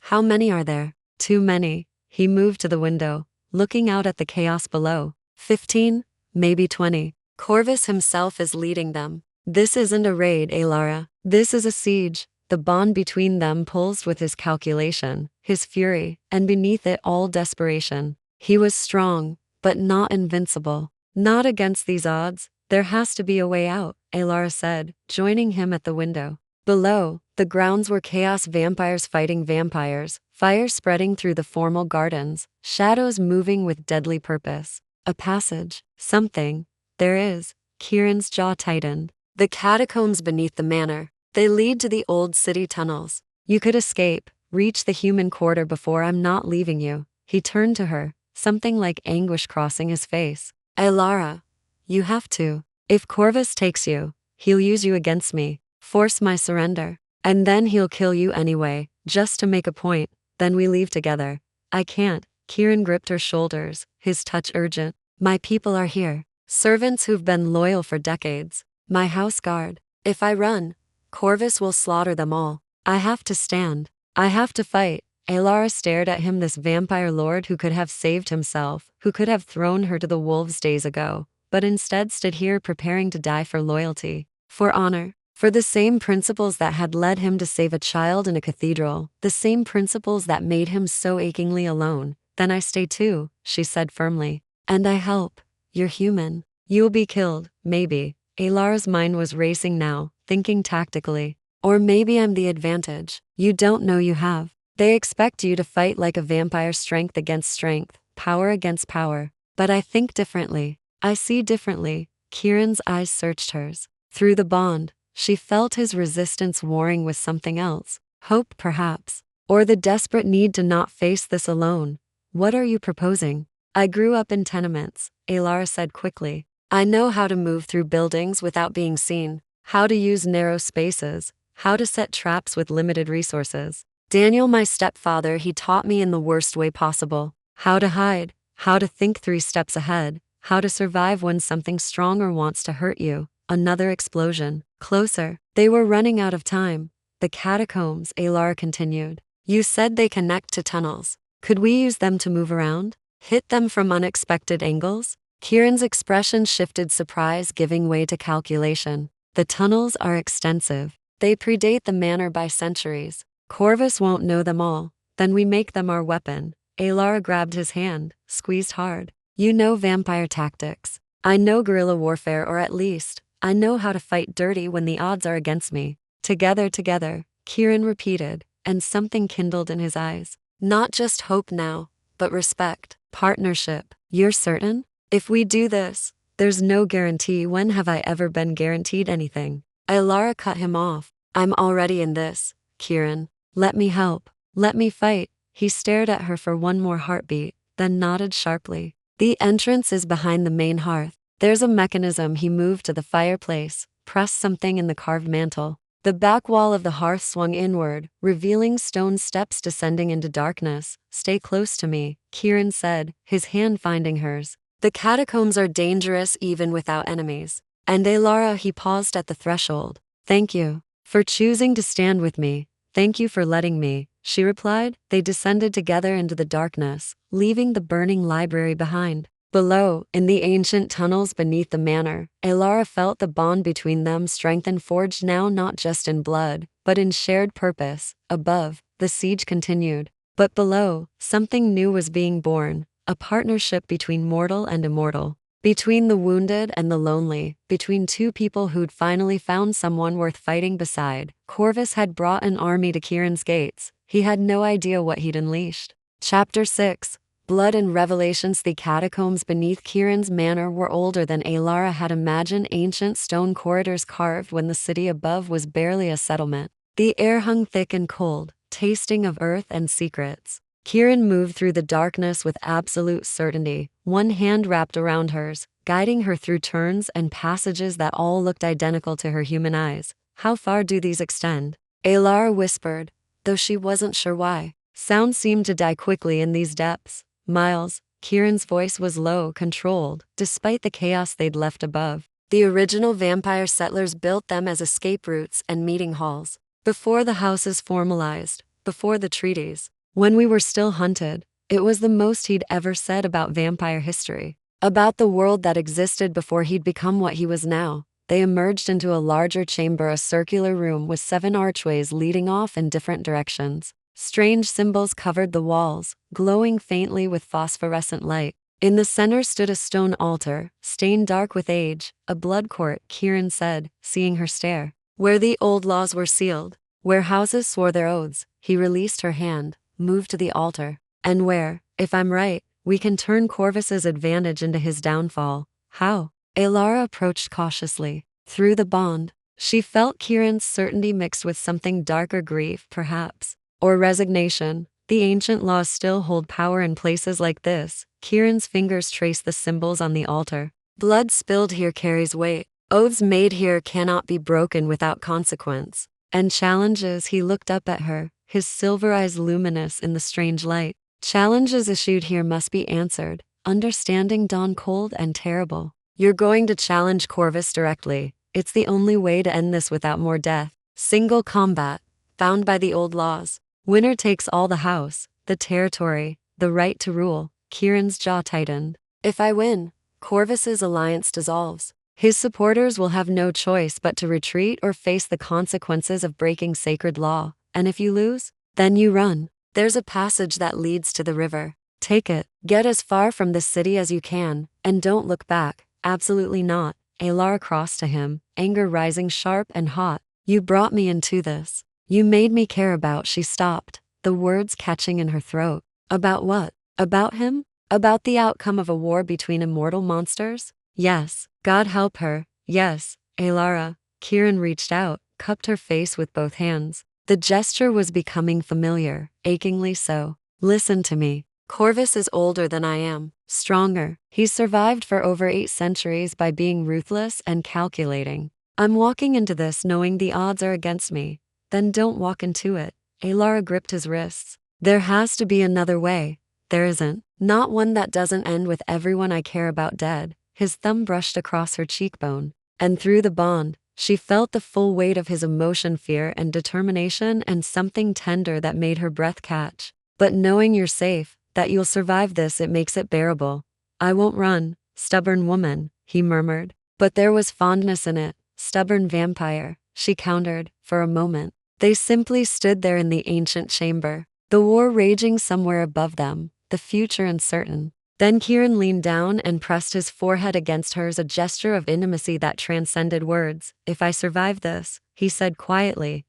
How many are there? Too many. He moved to the window. looking out at the chaos below. 15, maybe 20. Corvus himself is leading them. This isn't a raid, Elara. This is a siege. The bond between them pulsed with his calculation, his fury, and beneath it all desperation. He was strong, but not invincible. Not against these odds. There has to be a way out, Elara said, joining him at the window. Below, the grounds were chaos vampires fighting vampires, fire spreading through the formal gardens, shadows moving with deadly purpose. A passage. Something. There is. Kieran's jaw tightened. The catacombs beneath the manor. They lead to the old city tunnels. You could escape, reach the human quarter before I'm not leaving you. He turned to her, something like anguish crossing his face. Elara, you have to. If Corvus takes you, he'll use you against me, force my surrender. And then he'll kill you anyway, just to make a point. Then we leave together. I can't. Kieran gripped her shoulders, his touch urgent. My people are here. Servants who've been loyal for decades. My house guard. If I run, Corvus will slaughter them all. I have to stand. I have to fight. Elara stared at him, this vampire lord who could have saved himself, who could have thrown her to the wolves days ago, but instead stood here preparing to die for loyalty, for honor, for the same principles that had led him to save a child in a cathedral, the same principles that made him so achingly alone. Then I stay too, she said firmly. And I help. You're human. You'll be killed, maybe. Elara's mind was racing now, thinking tactically. Or maybe I'm the advantage. You don't know you have. They expect you to fight like a vampire, strength against strength, power against power. But I think differently. I see differently. Kieran's eyes searched hers. Through the bond, she felt his resistance warring with something else. Hope, perhaps. Or the desperate need to not face this alone. What are you proposing? I grew up in tenements, Elara said quickly. I know how to move through buildings without being seen, how to use narrow spaces, how to set traps with limited resources. Daniel, my stepfather, he taught me in the worst way possible. How to hide, how to think 3 steps ahead, how to survive when something stronger wants to hurt you. Another explosion. Closer. They were running out of time. The catacombs, Elara continued. You said they connect to tunnels. Could we use them to move around? Hit them from unexpected angles? Kieran's expression shifted, surprise giving way to calculation. The tunnels are extensive. They predate the manor by centuries. Corvus won't know them all. Then we make them our weapon. Elara grabbed his hand, squeezed hard. You know vampire tactics. I know guerrilla warfare, or at least, I know how to fight dirty when the odds are against me. Together, Kieran repeated, and something kindled in his eyes. Not just hope now, but respect, partnership. You're certain? If we do this, there's no guarantee. When have I ever been guaranteed anything? Elara cut him off. I'm already in this, Kieran. Let me help. Let me fight. He stared at her for one more heartbeat, then nodded sharply. The entrance is behind the main hearth. There's a mechanism. He moved to the fireplace, pressed something in the carved mantle. The back wall of the hearth swung inward, revealing stone steps descending into darkness. Stay close to me, Kieran said, his hand finding hers. The catacombs are dangerous even without enemies. And Elara, he paused at the threshold. Thank you for choosing to stand with me. Thank you for letting me, she replied. They descended together into the darkness, leaving the burning library behind. Below, in the ancient tunnels beneath the manor, Elara felt the bond between them strengthen, forged now not just in blood, but in shared purpose. Above, the siege continued. But below, something new was being born, a partnership between mortal and immortal. Between the wounded and the lonely, between two people who'd finally found someone worth fighting beside. Corvus had brought an army to Kieran's gates. He had no idea what he'd unleashed. Chapter 6. Blood and Revelations. The catacombs beneath Kieran's manor were older than Elara had imagined, ancient stone corridors carved when the city above was barely a settlement. The air hung thick and cold, tasting of earth and secrets. Kieran moved through the darkness with absolute certainty, one hand wrapped around hers, guiding her through turns and passages that all looked identical to her human eyes. How far do these extend? Elara whispered, though she wasn't sure why. Sound seemed to die quickly in these depths. Miles. Kieran's voice was low, controlled, despite the chaos they'd left above. The original vampire settlers built them as escape routes and meeting halls. Before the houses formalized, before the treaties. When we were still hunted, It was the most he'd ever said about vampire history, about the world that existed before he'd become what he was now. They emerged into a larger chamber, a circular room with 7 archways leading off in different directions. Strange symbols covered the walls, glowing faintly with phosphorescent light. In the center stood a stone altar, stained dark with age, a blood court, Kieran said, seeing her stare. Where the old laws were sealed, where houses swore their oaths. He released her hand, moved to the altar. And where, if I'm right, we can turn Corvus's advantage into his downfall. How? Elara approached cautiously. Through the bond. She felt Kieran's certainty mixed with something darker, grief, perhaps. Or resignation. The ancient laws still hold power in places like this. Kieran's fingers traced the symbols on the altar. Blood spilled here carries weight. Oaths made here cannot be broken without consequence. And challenges, he looked up at her, his silver eyes luminous in the strange light. Challenges issued here must be answered. Understanding dawned cold and terrible. You're going to challenge Corvus directly. It's the only way to end this without more death. Single combat. Bound by the old laws. Winner takes all, the house, the territory, the right to rule. Kieran's jaw tightened. If I win, Corvus's alliance dissolves. His supporters will have no choice but to retreat or face the consequences of breaking sacred law. And if you lose, then you run. There's a passage that leads to the river. Take it. Get as far from this city as you can, and don't look back. Absolutely not. Elara crossed to him, anger rising sharp and hot. You brought me into this. You made me care about. She stopped, the words catching in her throat. About what? About him? About the outcome of a war between immortal monsters? Yes. God help her. Yes. Elara. Kieran reached out, cupped her face with both hands. The gesture was becoming familiar, achingly so. Listen to me. Corvus is older than I am, stronger. He's survived for over 8 centuries by being ruthless and calculating. I'm walking into this knowing the odds are against me. Then don't walk into it. Elara gripped his wrists. There has to be another way. There isn't. Not one that doesn't end with everyone I care about dead. His thumb brushed across her cheekbone. And through the bond, she felt the full weight of his emotion, fear and determination, and something tender that made her breath catch. But knowing you're safe, that you'll survive this, it makes it bearable. I won't run, stubborn woman, he murmured. But there was fondness in it. Stubborn vampire, she countered, for a moment. They simply stood there in the ancient chamber, the war raging somewhere above them, the future uncertain. Then Kieran leaned down and pressed his forehead against hers, a gesture of intimacy that transcended words. If I survive this, he said quietly,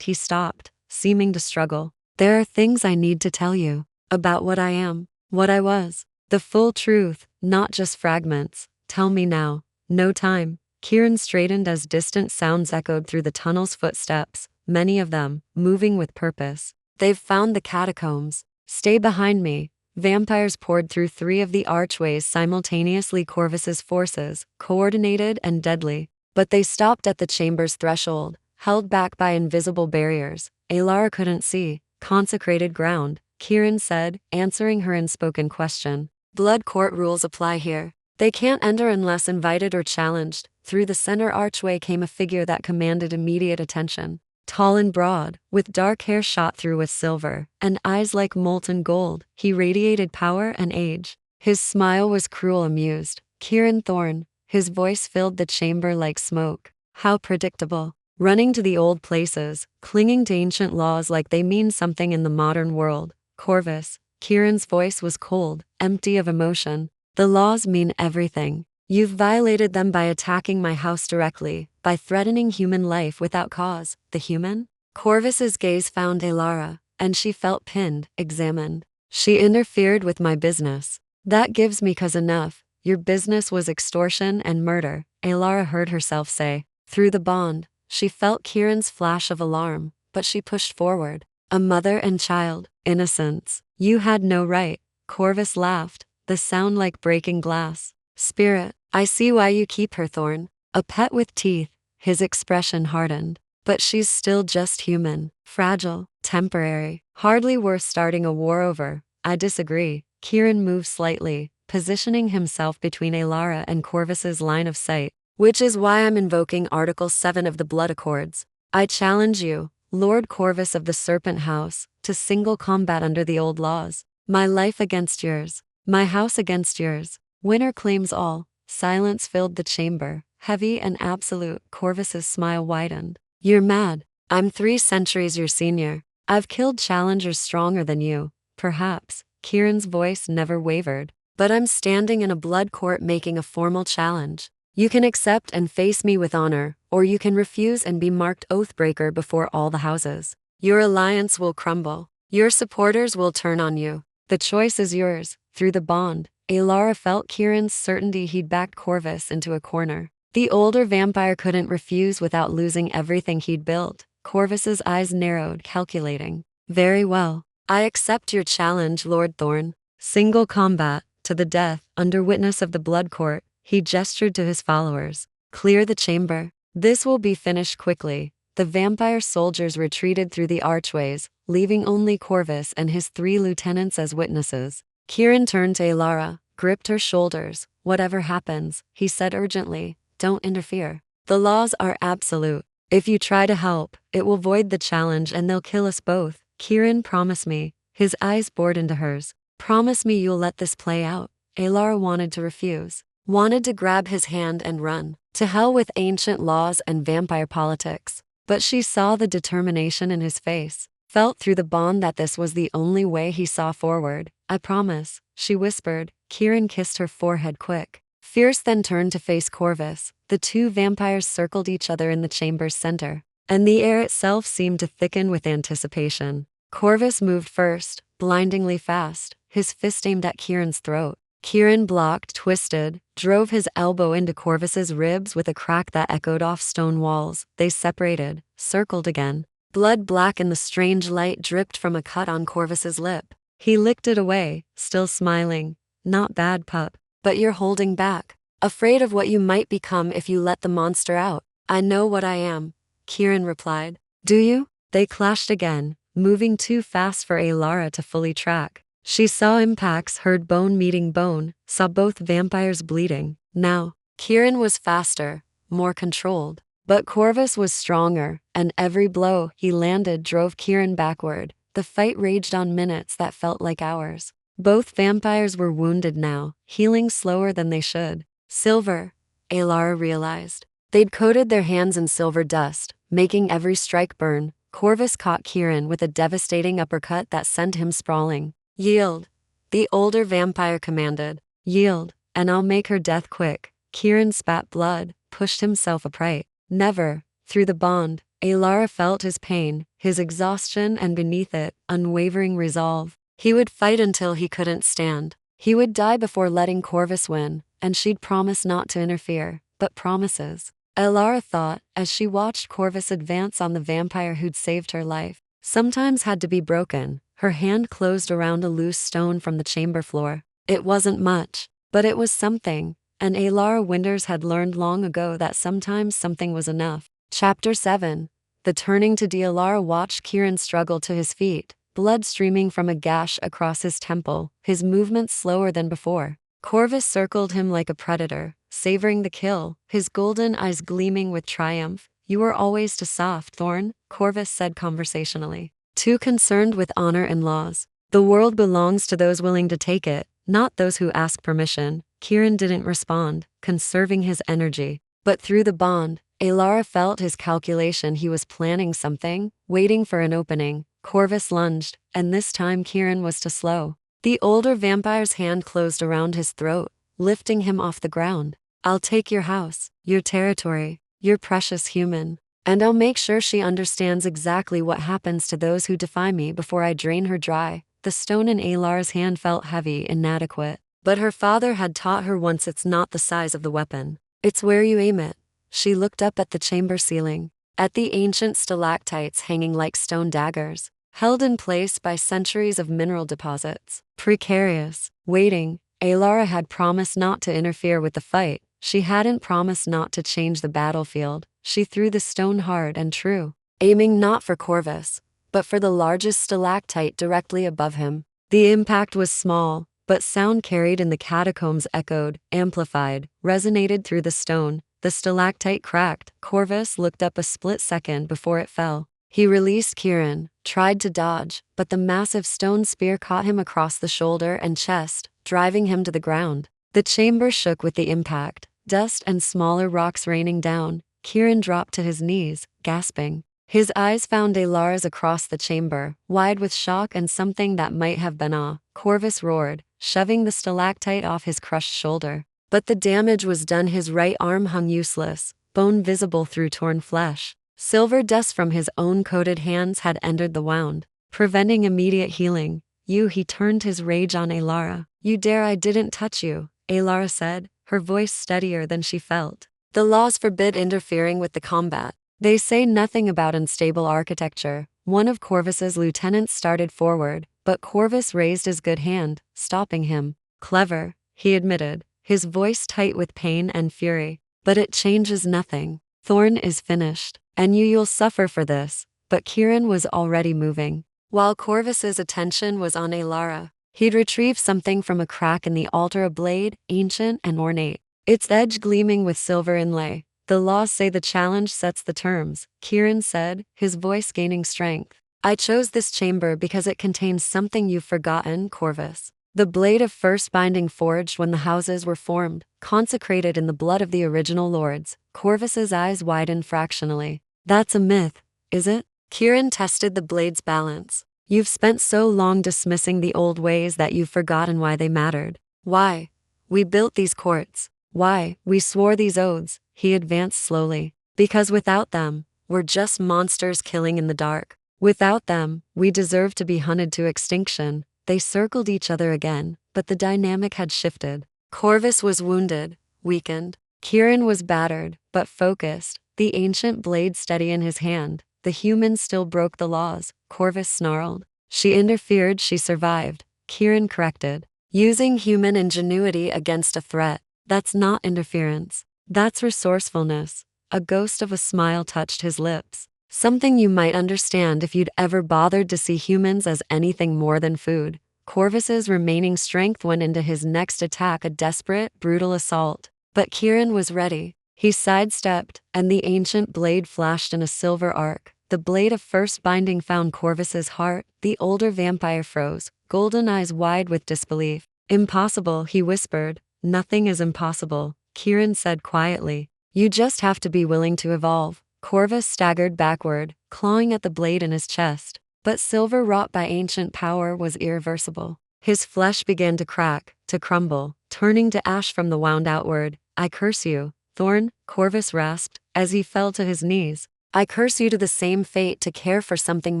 he stopped, seeming to struggle. There are things I need to tell you. About what I am, what I was. The full truth, not just fragments. Tell me now. No time. Kieran straightened as distant sounds echoed through the tunnel's footsteps, many of them, moving with purpose. They've found the catacombs. Stay behind me. Vampires poured through 3 of the archways simultaneously, Corvus's forces, coordinated and deadly. But they stopped at the chamber's threshold, held back by invisible barriers. Elara couldn't see. Consecrated ground, Kieran said, answering her unspoken question. Blood court rules apply here. They can't enter unless invited or challenged. Through the center archway came a figure that commanded immediate attention. Tall and broad, with dark hair shot through with silver, and eyes like molten gold, he radiated power and age. His smile was cruel, amused. Kieran Thorne. His voice filled the chamber like smoke. How predictable. Running to the old places, clinging to ancient laws like they mean something in the modern world. Corvus. Kieran's voice was cold, empty of emotion. The laws mean everything. You've violated them by attacking my house directly, by threatening human life without cause. The human? Corvus's gaze found Elara, and she felt pinned, examined. She interfered with my business. That gives me cause enough. Your business was extortion and murder, Elara heard herself say. Through the bond, she felt Kieran's flash of alarm, but she pushed forward. A mother and child, innocence. You had no right. Corvus laughed, the sound like breaking glass. Spirit, I see why you keep her, Thorne. A pet with teeth. His expression hardened. But she's still just human, fragile, temporary, hardly worth starting a war over. I disagree. Kieran moved slightly, positioning himself between Elara and Corvus's line of sight, which is why I'm invoking Article 7 of the Blood Accords. I challenge you, Lord Corvus of the Serpent House, to single combat under the old laws. My life against yours. My house against yours. Winner claims all. Silence filled the chamber, heavy and absolute. Corvus's smile widened. You're mad. I'm 3 centuries your senior. I've killed challengers stronger than you. Perhaps. Kieran's voice never wavered. But I'm standing in a blood court making a formal challenge. You can accept and face me with honor, or you can refuse and be marked oathbreaker before all the houses. Your alliance will crumble. Your supporters will turn on you. The choice is yours. Through the bond, Elara felt Kieran's certainty he'd backed Corvus into a corner. The older vampire couldn't refuse without losing everything he'd built. Corvus's eyes narrowed, calculating. Very well. I accept your challenge, Lord Thorn. Single combat, to the death. Under witness of the blood court, he gestured to his followers. Clear the chamber. This will be finished quickly. The vampire soldiers retreated through the archways, leaving only Corvus and his 3 lieutenants as witnesses. Kieran turned to Elara, gripped her shoulders. Whatever happens, he said urgently, don't interfere. The laws are absolute. If you try to help, it will void the challenge and they'll kill us both. Kieran, promise me. His eyes bored into hers. Promise me you'll let this play out. Elara wanted to refuse. Wanted to grab his hand and run. To hell with ancient laws and vampire politics. But she saw the determination in his face. Felt through the bond that this was the only way he saw forward. I promise, she whispered. Kieran kissed her forehead quick. Fierce, then turned to face Corvus. The 2 vampires circled each other in the chamber's center, and the air itself seemed to thicken with anticipation. Corvus moved first, blindingly fast, his fist aimed at Kieran's throat. Kieran blocked, twisted, drove his elbow into Corvus's ribs with a crack that echoed off stone walls. They separated, circled again. Blood black in the strange light dripped from a cut on Corvus's lip. He licked it away, still smiling. Not bad, pup. But you're holding back. Afraid of what you might become if you let the monster out. I know what I am, Kieran replied. Do you? They clashed again, moving too fast for Elara to fully track. She saw impacts, heard bone meeting bone, saw both vampires bleeding. Now, Kieran was faster, more controlled. But Corvus was stronger, and every blow he landed drove Kieran backward. The fight raged on minutes that felt like hours. Both vampires were wounded now, healing slower than they should. Silver, Elara realized. They'd coated their hands in silver dust, making every strike burn. Corvus caught Kieran with a devastating uppercut that sent him sprawling. Yield, the older vampire commanded. Yield, and I'll make her death quick. Kieran spat blood, pushed himself upright. Never, through the bond, Elara felt his pain, his exhaustion, and beneath it, unwavering resolve. He would fight until he couldn't stand. He would die before letting Corvus win, and she'd promise not to interfere. But promises, Elara thought, as she watched Corvus advance on the vampire who'd saved her life, sometimes had to be broken. Her hand closed around a loose stone from the chamber floor. It wasn't much, but it was something, and Elara Winters had learned long ago that sometimes something was enough. Chapter 7. The turning to Elara watched Kieran struggle to his feet, blood streaming from a gash across his temple, his movements slower than before. Corvus circled him like a predator, savoring the kill, his golden eyes gleaming with triumph. You were always too soft, Thorn, Corvus said conversationally. Too concerned with honor and laws. The world belongs to those willing to take it, not those who ask permission. Kieran didn't respond, conserving his energy. But through the bond, Elara felt his calculation. He was planning something, waiting for an opening. Corvus lunged, and this time Kieran was too slow. The older vampire's hand closed around his throat, lifting him off the ground. I'll take your house, your territory, your precious human, and I'll make sure she understands exactly what happens to those who defy me before I drain her dry. The stone in Elara's hand felt heavy, inadequate. But her father had taught her once, it's not the size of the weapon. It's where you aim it. She looked up at the chamber ceiling, at the ancient stalactites hanging like stone daggers, held in place by centuries of mineral deposits. Precarious, waiting. Elara had promised not to interfere with the fight. She hadn't promised not to change the battlefield. She threw the stone hard and true, aiming not for Corvus, but for the largest stalactite directly above him. The impact was small, but sound carried in the catacombs echoed, amplified, resonated through the stone. The stalactite cracked. Corvus looked up a split second before it fell. He released Kieran, tried to dodge, but the massive stone spear caught him across the shoulder and chest, driving him to the ground. The chamber shook with the impact, dust and smaller rocks raining down. Kieran dropped to his knees, gasping. His eyes found Elara's across the chamber, wide with shock and something that might have been awe. Corvus roared, shoving the stalactite off his crushed shoulder. But the damage was done. His right arm hung useless, bone visible through torn flesh. Silver dust from his own coated hands had entered the wound, preventing immediate healing. He turned his rage on Elara. You dare? I didn't touch you, Elara said, her voice steadier than she felt. The laws forbid interfering with the combat. They say nothing about unstable architecture. One of Corvus's lieutenants started forward, but Corvus raised his good hand, stopping him. Clever, he admitted, his voice tight with pain and fury. But it changes nothing. Thorn is finished, and you'll suffer for this. But Kieran was already moving. While Corvus's attention was on Elara, he'd retrieved something from a crack in the altar, a blade, ancient and ornate, its edge gleaming with silver inlay. The laws say the challenge sets the terms, Kieran said, his voice gaining strength. I chose this chamber because it contains something you've forgotten, Corvus. The blade of first binding forged when the houses were formed, consecrated in the blood of the original lords. Corvus's eyes widened fractionally. That's a myth, is it? Kieran tested the blade's balance. You've spent so long dismissing the old ways that you've forgotten why they mattered. Why we built these courts. Why we swore these oaths. He advanced slowly. Because without them, we're just monsters killing in the dark. Without them, we deserve to be hunted to extinction. They circled each other again, but the dynamic had shifted. Corvus was wounded, weakened. Kieran was battered, but focused, the ancient blade steady in his hand. The humans still broke the laws, Corvus snarled. She interfered, she survived, Kieran corrected. Using human ingenuity against a threat. That's not interference. That's resourcefulness. A ghost of a smile touched his lips. Something you might understand if you'd ever bothered to see humans as anything more than food. Corvus's remaining strength went into his next attack, a desperate, brutal assault. But Kieran was ready. He sidestepped, and the ancient blade flashed in a silver arc. The blade of first binding found Corvus's heart. The older vampire froze, golden eyes wide with disbelief. Impossible, he whispered. Nothing is impossible, Kieran said quietly. You just have to be willing to evolve. Corvus staggered backward, clawing at the blade in his chest. But silver wrought by ancient power was irreversible. His flesh began to crack, to crumble, turning to ash from the wound outward. I curse you, Thorn, Corvus rasped, as he fell to his knees. I curse you to the same fate, to care for something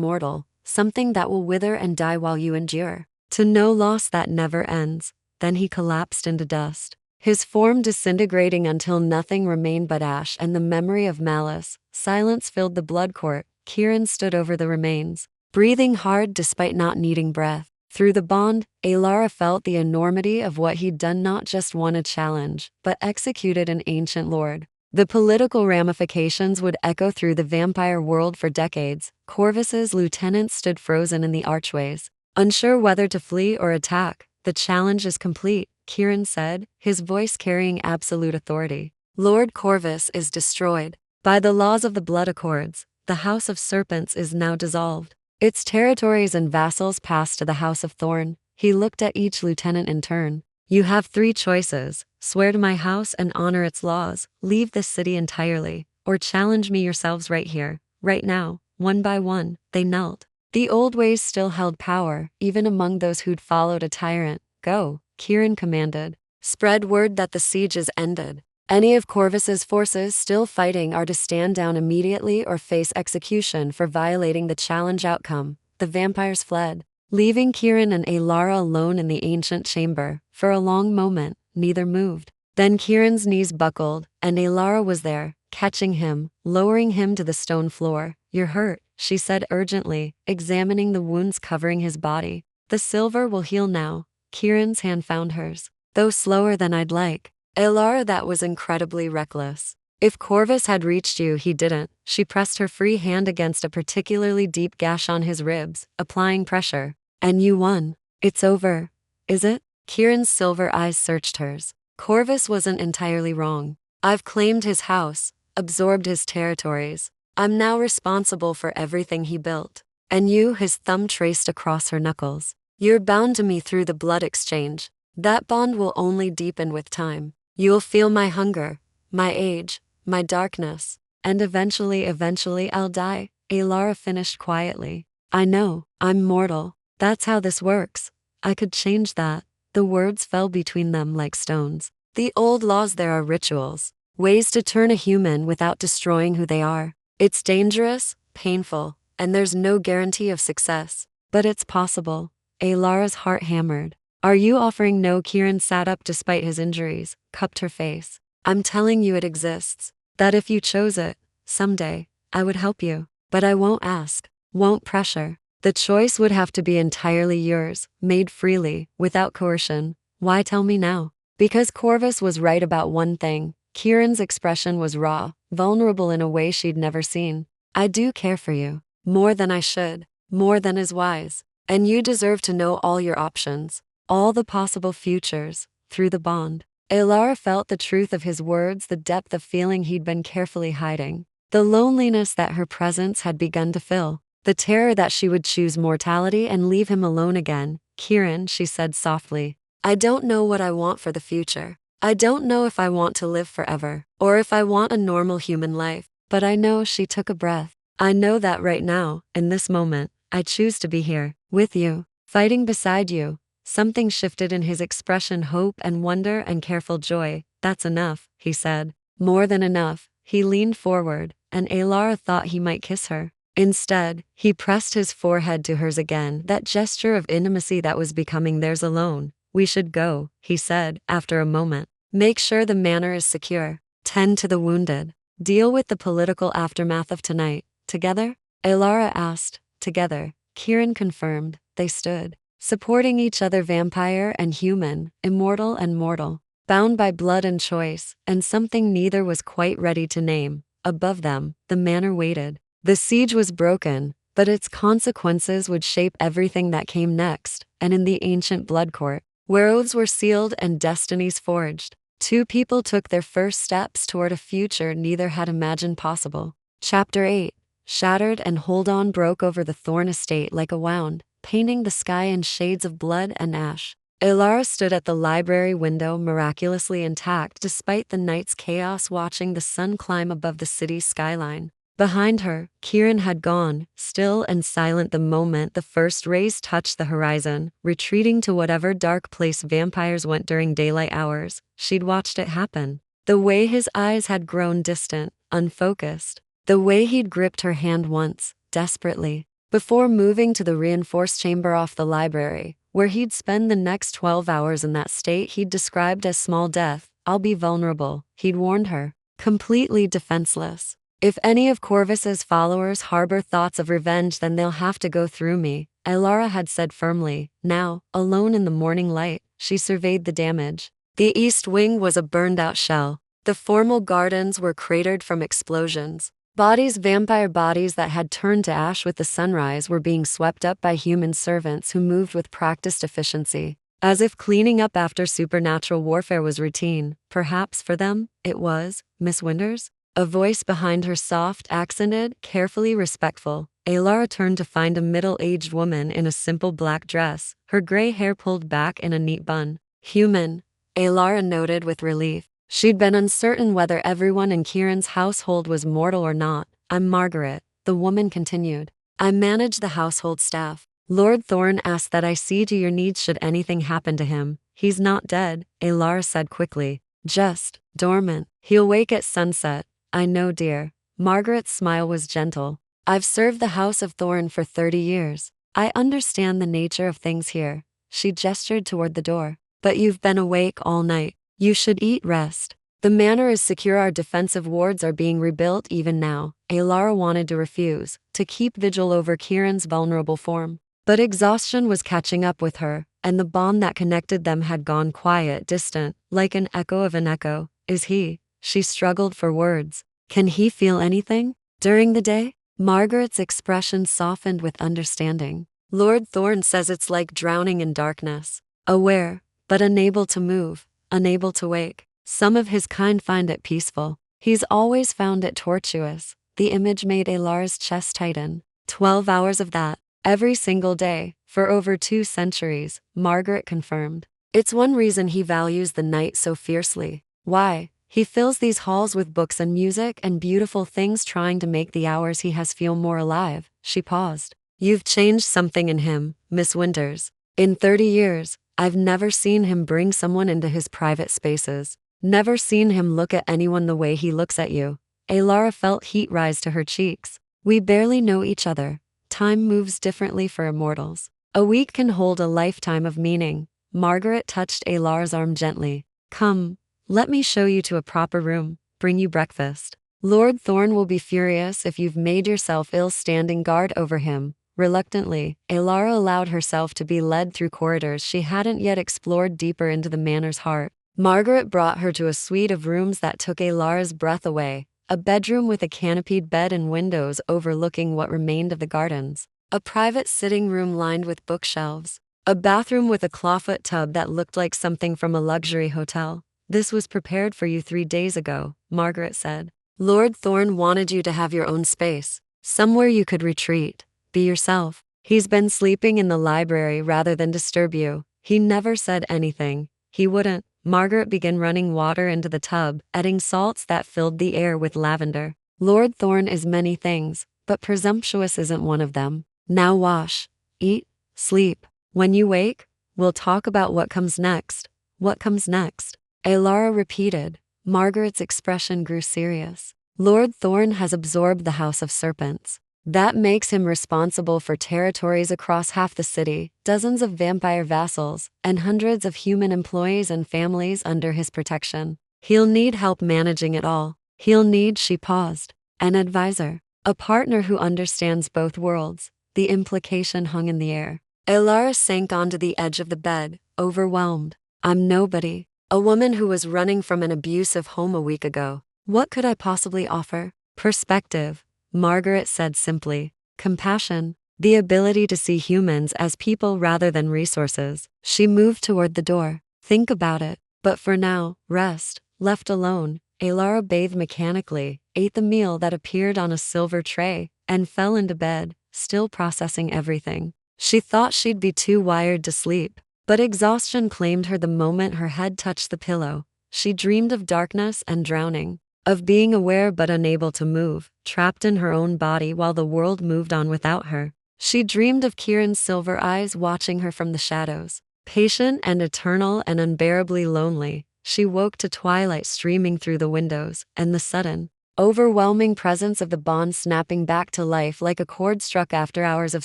mortal, something that will wither and die while you endure. To know loss that never ends. Then he collapsed into dust, his form disintegrating until nothing remained but ash and the memory of malice. Silence filled the blood court. Kieran stood over the remains, breathing hard despite not needing breath. Through the bond, Elara felt the enormity of what he'd done, not just won a challenge, but executed an ancient lord. The political ramifications would echo through the vampire world for decades. Corvus's lieutenants stood frozen in the archways, unsure whether to flee or attack. The challenge is complete, Kieran said, his voice carrying absolute authority. Lord Corvus is destroyed. By the laws of the Blood Accords, the House of Serpents is now dissolved. Its territories and vassals passed to the House of Thorn. He looked at each lieutenant in turn. You have 3 choices. Swear to my house and honor its laws, leave this city entirely, or challenge me yourselves right here, right now. One by one, they knelt. The old ways still held power, even among those who'd followed a tyrant. Go, Kieran commanded. Spread word that the siege is ended. Any of Corvus's forces still fighting are to stand down immediately or face execution for violating the challenge outcome. The vampires fled, leaving Kieran and Elara alone in the ancient chamber. For a long moment, neither moved. Then Kieran's knees buckled, and Elara was there, catching him, lowering him to the stone floor. You're hurt, she said urgently, examining the wounds covering his body. The silver will heal now. Kieran's hand found hers, though slower than I'd like. Elara, that was incredibly reckless. If Corvus had reached you, he didn't. She pressed her free hand against a particularly deep gash on his ribs, applying pressure. And you won. It's over, is it? Kieran's silver eyes searched hers. Corvus wasn't entirely wrong. I've claimed his house, absorbed his territories. I'm now responsible for everything he built. And you, his thumb traced across her knuckles. You're bound to me through the blood exchange. That bond will only deepen with time. You'll feel my hunger, my age, my darkness. And eventually I'll die, Elara finished quietly. I know, I'm mortal. That's how this works. I could change that. The words fell between them like stones. The old laws, there are rituals, ways to turn a human without destroying who they are. It's dangerous, painful, and there's no guarantee of success. But it's possible. Elara's heart hammered. Are you offering no? Kieran sat up despite his injuries, cupped her face. I'm telling you it exists. That if you chose it, someday, I would help you. But I won't ask, won't pressure. The choice would have to be entirely yours, made freely, without coercion. Why tell me now? Because Corvus was right about one thing. Kieran's expression was raw, vulnerable in a way she'd never seen. I do care for you. More than I should. More than is wise. And you deserve to know all your options. All the possible futures. Through the bond. Elara felt the truth of his words, the depth of feeling he'd been carefully hiding. The loneliness that her presence had begun to fill. The terror that she would choose mortality and leave him alone again. Kieran, she said softly. I don't know what I want for the future. I don't know if I want to live forever, or if I want a normal human life. But I know. She took a breath. I know that right now, in this moment, I choose to be here, with you, fighting beside you. Something shifted in his expression, hope and wonder and careful joy. That's enough, he said. More than enough. He leaned forward, and Elara thought he might kiss her. Instead, he pressed his forehead to hers again, that gesture of intimacy that was becoming theirs alone. We should go, he said, after a moment. Make sure the manor is secure. Tend to the wounded. Deal with the political aftermath of tonight. Together? Elara asked. Together. Kieran confirmed. They stood, supporting each other, vampire and human, immortal and mortal, bound by blood and choice, and something neither was quite ready to name. Above them, the manor waited. The siege was broken, but its consequences would shape everything that came next, and in the ancient blood court, where oaths were sealed and destinies forged, two people took their first steps toward a future neither had imagined possible. Chapter 8. Shattered and Hold On broke over the Thorn estate like a wound, painting the sky in shades of blood and ash. Elara stood at the library window, miraculously intact despite the night's chaos, watching the sun climb above the city's skyline. Behind her, Kieran had gone, still and silent the moment the first rays touched the horizon, retreating to whatever dark place vampires went during daylight hours. She'd watched it happen. The way his eyes had grown distant, unfocused. The way he'd gripped her hand once, desperately, before moving to the reinforced chamber off the library, where he'd spend the next 12 hours in that state he'd described as small death. I'll be vulnerable, he'd warned her, completely defenseless. If any of Corvus's followers harbor thoughts of revenge, then they'll have to go through me, Elara had said firmly. Now, alone in the morning light, she surveyed the damage. The east wing was a burned-out shell. The formal gardens were cratered from explosions. Bodies, vampire bodies that had turned to ash with the sunrise, were being swept up by human servants who moved with practiced efficiency, as if cleaning up after supernatural warfare was routine. Perhaps for them, it was. Miss Winters? A voice behind her, soft, accented, carefully respectful. Elara turned to find a middle-aged woman in a simple black dress, her gray hair pulled back in a neat bun. Human, Elara noted with relief. She'd been uncertain whether everyone in Kieran's household was mortal or not. I'm Margaret, the woman continued. I manage the household staff. Lord Thorn asked that I see to your needs should anything happen to him. He's not dead, Elara said quickly. Just dormant. He'll wake at sunset. I know, dear. Margaret's smile was gentle. I've served the House of Thorn for 30 years. I understand the nature of things here. She gestured toward the door. But you've been awake all night. You should eat, rest. The manor is secure. Our defensive wards are being rebuilt even now. Elara wanted to refuse, to keep vigil over Kieran's vulnerable form. But exhaustion was catching up with her, and the bond that connected them had gone quiet, distant, like an echo of an echo. Is he? She struggled for words. Can he feel anything? During the day? Margaret's expression softened with understanding. Lord Thorn says it's like drowning in darkness. Aware, but unable to move, unable to wake. Some of his kind find it peaceful. He's always found it tortuous. The image made Elara's chest tighten. 12 hours of that. Every single day, for over 2 centuries, Margaret confirmed. It's one reason he values the night so fiercely. Why? He fills these halls with books and music and beautiful things, trying to make the hours he has feel more alive. She paused. You've changed something in him, Miss Winters. In 30 years, I've never seen him bring someone into his private spaces. Never seen him look at anyone the way he looks at you. Elara felt heat rise to her cheeks. We barely know each other. Time moves differently for immortals. A week can hold a lifetime of meaning. Margaret touched Elara's arm gently. Come, let me show you to a proper room, bring you breakfast. Lord Thorne will be furious if you've made yourself ill standing guard over him. Reluctantly, Elara allowed herself to be led through corridors she hadn't yet explored deeper into the manor's heart. Margaret brought her to a suite of rooms that took Elara's breath away. A bedroom with a canopied bed and windows overlooking what remained of the gardens. A private sitting room lined with bookshelves. A bathroom with a clawfoot tub that looked like something from a luxury hotel. This was prepared for you 3 days ago, Margaret said. Lord Thorne wanted you to have your own space. Somewhere you could retreat. Be yourself. He's been sleeping in the library rather than disturb you. He never said anything. He wouldn't. Margaret began running water into the tub, adding salts that filled the air with lavender. Lord Thorne is many things, but presumptuous isn't one of them. Now wash, eat, sleep. When you wake, we'll talk about what comes next. What comes next? Elara repeated. Margaret's expression grew serious. Lord Thorne has absorbed the House of Serpents. That makes him responsible for territories across half the city, dozens of vampire vassals, and hundreds of human employees and families under his protection. He'll need help managing it all. He'll need, she paused, an advisor, a partner who understands both worlds. The implication hung in the air. Elara sank onto the edge of the bed, overwhelmed. I'm nobody. A woman who was running from an abusive home a week ago. What could I possibly offer? Perspective, Margaret said simply. Compassion, the ability to see humans as people rather than resources. She moved toward the door. Think about it. But for now, rest. Left alone, Elara bathed mechanically, ate the meal that appeared on a silver tray, and fell into bed, still processing everything. She thought she'd be too wired to sleep, but exhaustion claimed her the moment her head touched the pillow. She dreamed of darkness and drowning. Of being aware but unable to move, trapped in her own body while the world moved on without her. She dreamed of Kieran's silver eyes watching her from the shadows. Patient and eternal and unbearably lonely, she woke to twilight streaming through the windows, and the sudden, overwhelming presence of the bond snapping back to life like a chord struck after hours of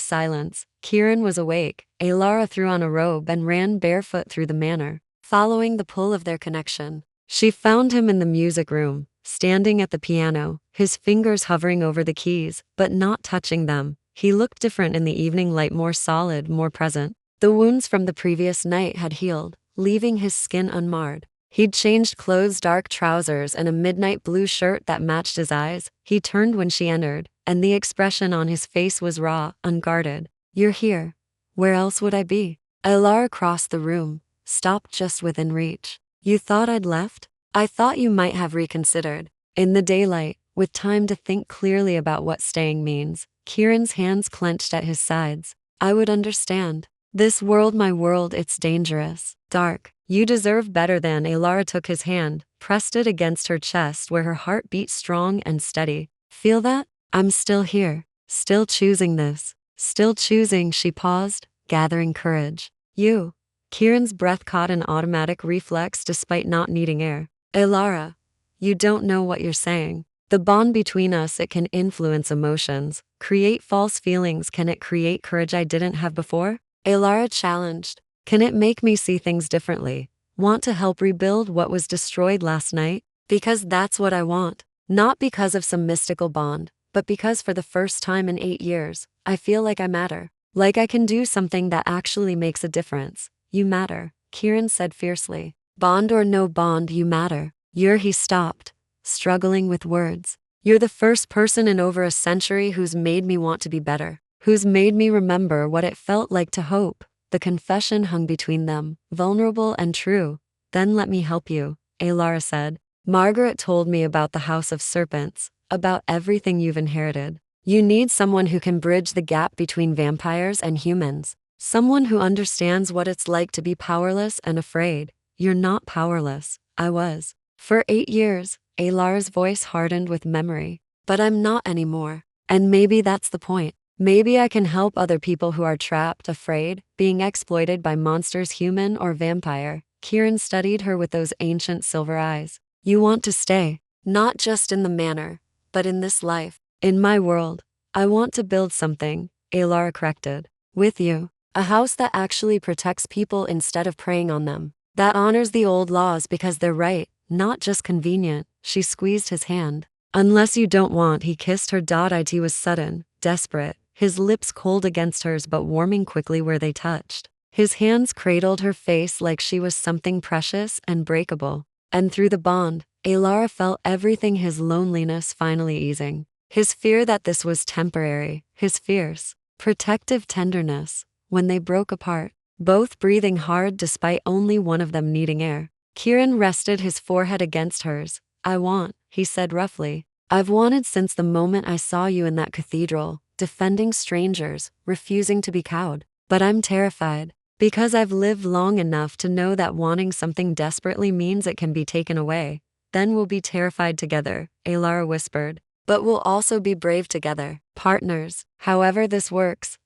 silence. Kieran was awake. Elara threw on a robe and ran barefoot through the manor, following the pull of their connection. She found him in the music room, standing at the piano, his fingers hovering over the keys, but not touching them. He looked different in the evening light, more solid, more present. The wounds from the previous night had healed, leaving his skin unmarred. He'd changed clothes, dark trousers and a midnight blue shirt that matched his eyes. He turned when she entered, and the expression on his face was raw, unguarded. You're here. Where else would I be? Elara crossed the room, stopped just within reach. You thought I'd left? I thought you might have reconsidered. In the daylight, with time to think clearly about what staying means, Kieran's hands clenched at his sides. I would understand. This world, my world, it's dangerous, dark. You deserve better than. Elara took his hand, pressed it against her chest where her heart beat strong and steady. Feel that? I'm still here, still choosing this, still choosing. She paused, gathering courage. You. Kieran's breath caught an automatic reflex despite not needing air. Elara, you don't know what you're saying. The bond between us, it can influence emotions, create false feelings. Can it create courage I didn't have before? Elara challenged. Can it make me see things differently? Want to help rebuild what was destroyed last night? Because that's what I want. Not because of some mystical bond, but because for the first time in 8 years, I feel like I matter. Like I can do something that actually makes a difference. You matter, Kieran said fiercely. Bond or no bond, you matter. He stopped, struggling with words. You're the first person in over a century who's made me want to be better, who's made me remember what it felt like to hope. The confession hung between them, vulnerable and true. Then let me help you, Elara said. Margaret told me about the House of Serpents. about everything you've inherited. You need someone who can bridge the gap between vampires and humans. Someone who understands what it's like to be powerless and afraid. You're not powerless. I was. For 8 years, Elara's voice hardened with memory. But I'm not anymore. And maybe that's the point. Maybe I can help other people who are trapped, afraid, being exploited by monsters, human or vampire. Kieran studied her with those ancient silver eyes. You want to stay, not just in the manor, but in this life. In my world, I want to build something, Elara corrected. With you. A house that actually protects people instead of preying on them. That honors the old laws because they're right, not just convenient. She squeezed his hand. Unless you don't want, he kissed her. It was sudden, desperate, his lips cold against hers but warming quickly where they touched. His hands cradled her face like she was something precious and breakable. And through the bond, Elara felt everything, his loneliness finally easing. His fear that this was temporary, his fierce, protective tenderness. When they broke apart, both breathing hard despite only one of them needing air, Kieran rested his forehead against hers. I want, he said roughly. I've wanted since the moment I saw you in that cathedral, defending strangers, refusing to be cowed. But I'm terrified, because I've lived long enough to know that wanting something desperately means it can be taken away. Then we'll be terrified together, Elara whispered. But we'll also be brave together, partners. However this works,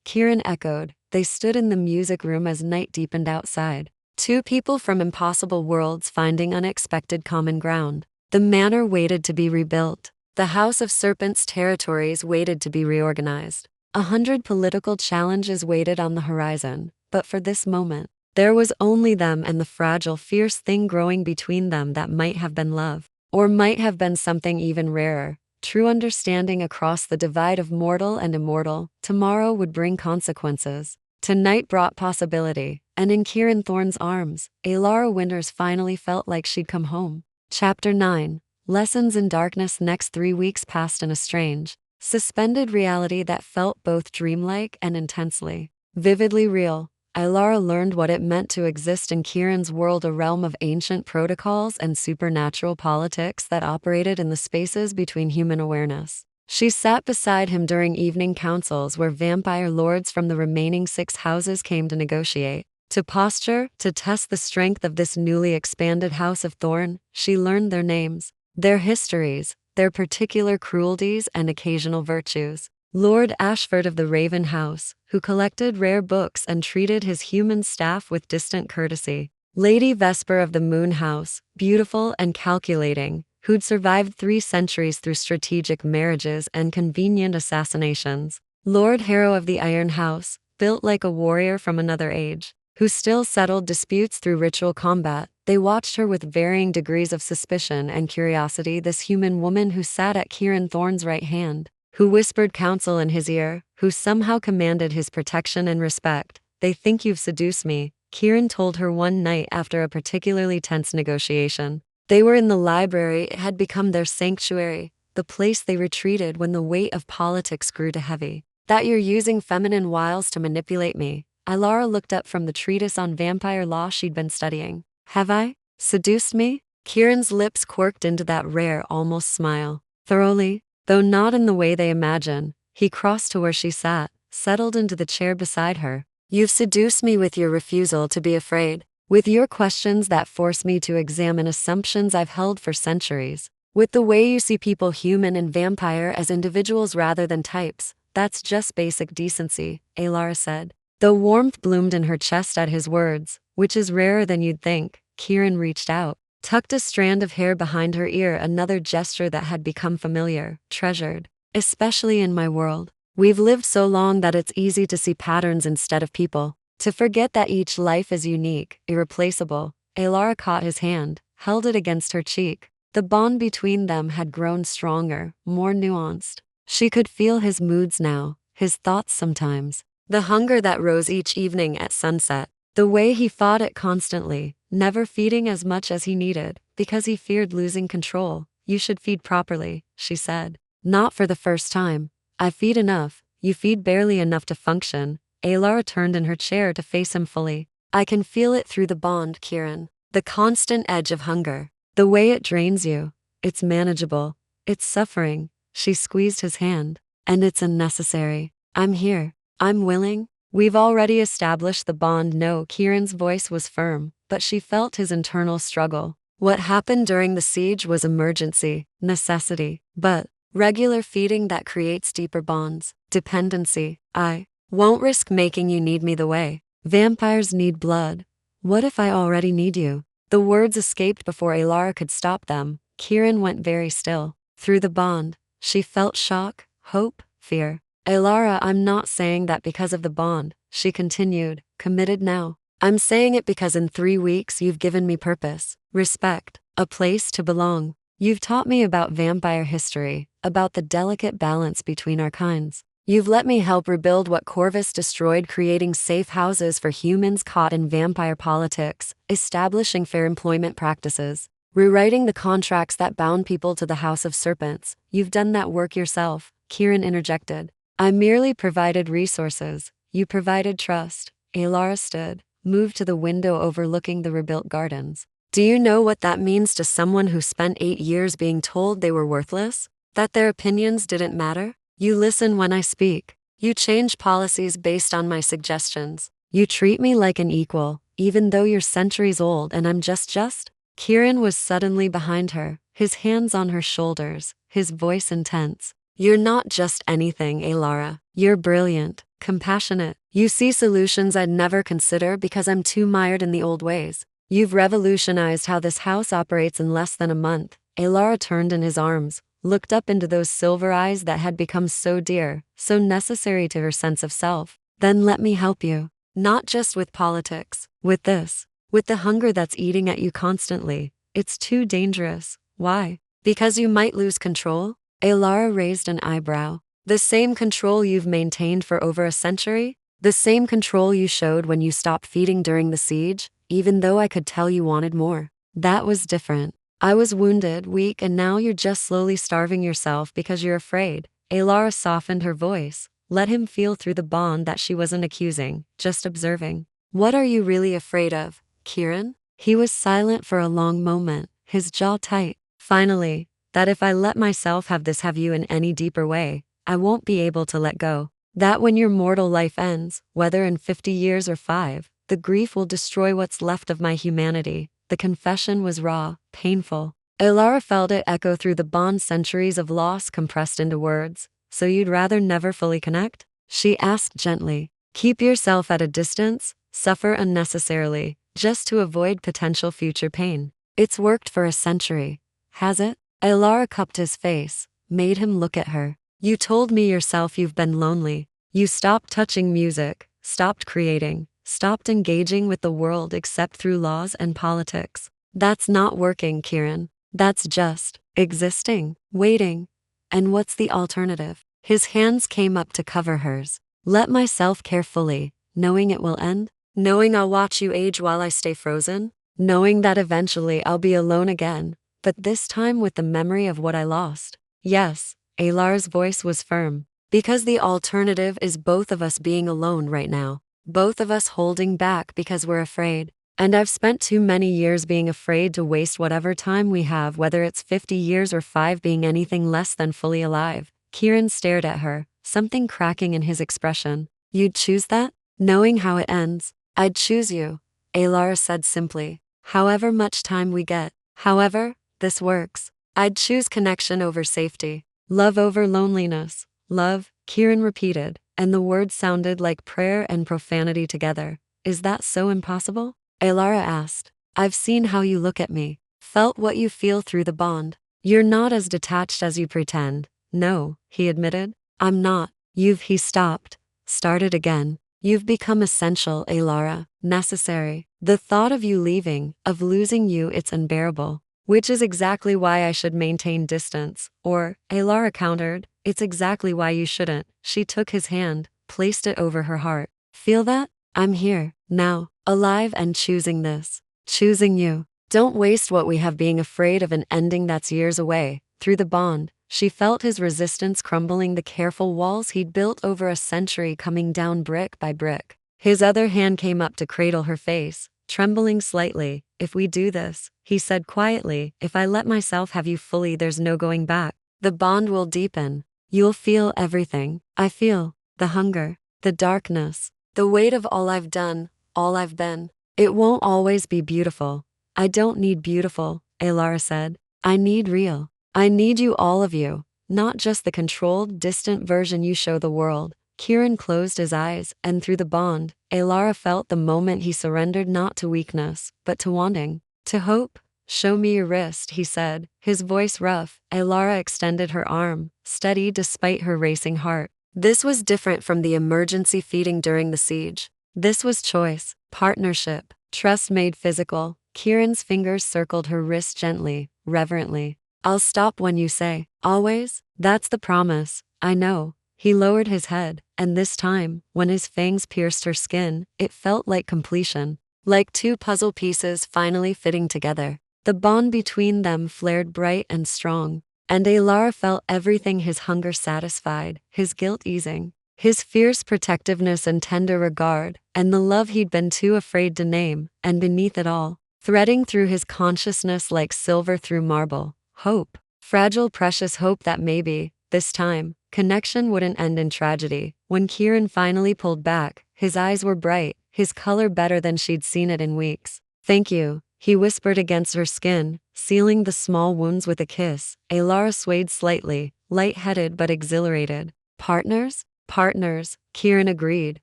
Kieran echoed. They stood in the music room as night deepened outside. Two people from impossible worlds finding unexpected common ground. The manor waited to be rebuilt. The House of Serpents territories waited to be reorganized. 100 political challenges waited on the horizon. But for this moment, there was only them and the fragile, fierce thing growing between them that might have been love. Or might have been something even rarer. True understanding across the divide of mortal and immortal. Tomorrow would bring consequences. Tonight brought possibility. And in Kieran Thorne's arms, Elara Winters finally felt like she'd come home. Chapter 9. Lessons in Darkness. Next 3 weeks passed in a strange, suspended reality that felt both dreamlike and intensely, vividly real. Elara learned what it meant to exist in Kieran's world, a realm of ancient protocols and supernatural politics that operated in the spaces between human awareness. She sat beside him during evening councils where vampire lords from the remaining 6 houses came to negotiate, to posture, to test the strength of this newly expanded House of Thorn. She learned their names, their histories, their particular cruelties and occasional virtues. Lord Ashford of the Raven House, who collected rare books and treated his human staff with distant courtesy. Lady Vesper of the Moon House, beautiful and calculating, who'd survived 3 centuries through strategic marriages and convenient assassinations. Lord Harrow of the Iron House, built like a warrior from another age, who still settled disputes through ritual combat. They watched her with varying degrees of suspicion and curiosity. This human woman who sat at Kieran Thorne's right hand, who whispered counsel in his ear, who somehow commanded his protection and respect. They think you've seduced me, Kieran told her one night after a particularly tense negotiation. They were in the library. It had become their sanctuary, the place they retreated when the weight of politics grew too heavy. That you're using feminine wiles to manipulate me. Elara looked up from the treatise on vampire law she'd been studying. Have I? Seduced me? Kieran's lips quirked into that rare, almost smile. Thoroughly. Though not in the way they imagine. He crossed to where she sat, settled into the chair beside her. You've seduced me with your refusal to be afraid, with your questions that force me to examine assumptions I've held for centuries, with the way you see people, human and vampire, as individuals rather than types. That's just basic decency, Elara said. Though warmth bloomed in her chest at his words, which is rarer than you'd think. Kieran reached out, tucked a strand of hair behind her ear, another gesture that had become familiar, treasured. Especially in my world. We've lived so long that it's easy to see patterns instead of people, to forget that each life is unique, irreplaceable. Elara caught his hand, held it against her cheek. The bond between them had grown stronger, more nuanced. She could feel his moods now, his thoughts sometimes, the hunger that rose each evening at sunset, the way he fought it constantly, never feeding as much as he needed, because he feared losing control. You should feed properly, she said. Not for the first time. I feed enough, you feed barely enough to function. Elara turned in her chair to face him fully. I can feel it through the bond, Kieran. The constant edge of hunger. The way it drains you. It's manageable. It's suffering. She squeezed his hand. And it's unnecessary. I'm here. I'm willing. We've already established the bond. No, Kieran's voice was firm, but she felt his internal struggle. What happened during the siege was emergency, necessity, but regular feeding that creates deeper bonds, dependency. I won't risk making you need me the way vampires need blood. What if I already need you? The words escaped before Elara could stop them. Kieran went very still. Through the bond, she felt shock, hope, fear. Elara, I'm not saying that because of the bond, she continued, committed now. I'm saying it because in 3 weeks you've given me purpose, respect, a place to belong. You've taught me about vampire history, about the delicate balance between our kinds. You've let me help rebuild what Corvus destroyed, creating safe houses for humans caught in vampire politics, establishing fair employment practices, rewriting the contracts that bound people to the House of Serpents. You've done that work yourself, Kieran interjected. I merely provided resources. You provided trust. Elara stood, moved to the window overlooking the rebuilt gardens. Do you know what that means to someone who spent 8 years being told they were worthless? That their opinions didn't matter? You listen when I speak. You change policies based on my suggestions. You treat me like an equal, even though you're centuries old and I'm just. Kieran was suddenly behind her, his hands on her shoulders, his voice intense. You're not just anything, Elara. You're brilliant, compassionate. You see solutions I'd never consider because I'm too mired in the old ways. You've revolutionized how this house operates in less than a month. Elara turned in his arms, looked up into those silver eyes that had become so dear, so necessary to her sense of self. Then let me help you. Not just with politics, with this. With the hunger that's eating at you constantly. It's too dangerous. Why? Because you might lose control? Elara raised an eyebrow. The same control you've maintained for over a century? The same control you showed when you stopped feeding during the siege, even though I could tell you wanted more. That was different. I was wounded, weak, and now you're just slowly starving yourself because you're afraid. Elara softened her voice, let him feel through the bond that she wasn't accusing, just observing. What are you really afraid of, Kieran? He was silent for a long moment, his jaw tight. Finally, that if I let myself have you in any deeper way, I won't be able to let go. That when your mortal life ends, whether in 50 years or 5, the grief will destroy what's left of my humanity. The confession was raw, painful. Elara felt it echo through the bond, centuries of loss compressed into words. So you'd rather never fully connect? She asked gently. Keep yourself at a distance, suffer unnecessarily, just to avoid potential future pain. It's worked for a century. Has it? Elara cupped his face, made him look at her. You told me yourself you've been lonely. You stopped touching music, stopped creating, stopped engaging with the world except through laws and politics. That's not working, Kieran. That's just existing, waiting. And what's the alternative? His hands came up to cover hers. Let myself care fully, knowing it will end, knowing I'll watch you age while I stay frozen, knowing that eventually I'll be alone again, but this time with the memory of what I lost. Yes, Elara's voice was firm, because the alternative is both of us being alone right now. Both of us holding back because we're afraid. And I've spent too many years being afraid to waste whatever time we have, whether it's 50 years or 5, being anything less than fully alive. Kieran stared at her, something cracking in his expression. You'd choose that? Knowing how it ends? I'd choose you, Elara said simply. However much time we get, however this works. I'd choose connection over safety. Love over loneliness. Love, Kieran repeated, and the words sounded like prayer and profanity together. Is that so impossible? Elara asked. I've seen how you look at me, felt what you feel through the bond. You're not as detached as you pretend. No, he admitted. I'm not. He stopped, started again. You've become essential, Elara, necessary. The thought of you leaving, of losing you, it's unbearable. Which is exactly why I should maintain distance. Or, Elara countered, it's exactly why you shouldn't. She took his hand, placed it over her heart. Feel that? I'm here, now, alive and choosing this. Choosing you. Don't waste what we have being afraid of an ending that's years away. Through the bond, she felt his resistance crumbling, the careful walls he'd built over a century coming down brick by brick. His other hand came up to cradle her face, trembling slightly. If we do this, he said quietly, if I let myself have you fully, there's no going back. The bond will deepen. You'll feel everything. I feel the hunger, the darkness, the weight of all I've done, all I've been. It won't always be beautiful. I don't need beautiful, Elara said. I need real. I need you, all of you, not just the controlled, distant version you show the world. Kieran closed his eyes, and through the bond, Elara felt the moment he surrendered not to weakness, but to wanting, to hope. Show me your wrist, he said, his voice rough. Elara extended her arm, steady despite her racing heart. This was different from the emergency feeding during the siege. This was choice, partnership, trust made physical. Kieran's fingers circled her wrist gently, reverently. I'll stop when you say, always? That's the promise, I know. He lowered his head, and this time, when his fangs pierced her skin, it felt like completion. Like two puzzle pieces finally fitting together. The bond between them flared bright and strong, and Elara felt everything: his hunger satisfied, his guilt easing, his fierce protectiveness and tender regard, and the love he'd been too afraid to name, and beneath it all, threading through his consciousness like silver through marble, hope. Fragile, precious hope that maybe, this time, connection wouldn't end in tragedy. When Kieran finally pulled back, his eyes were bright, his color better than she'd seen it in weeks. Thank you, he whispered against her skin, sealing the small wounds with a kiss. Elara swayed slightly, light-headed but exhilarated. Partners? Partners, Kieran agreed,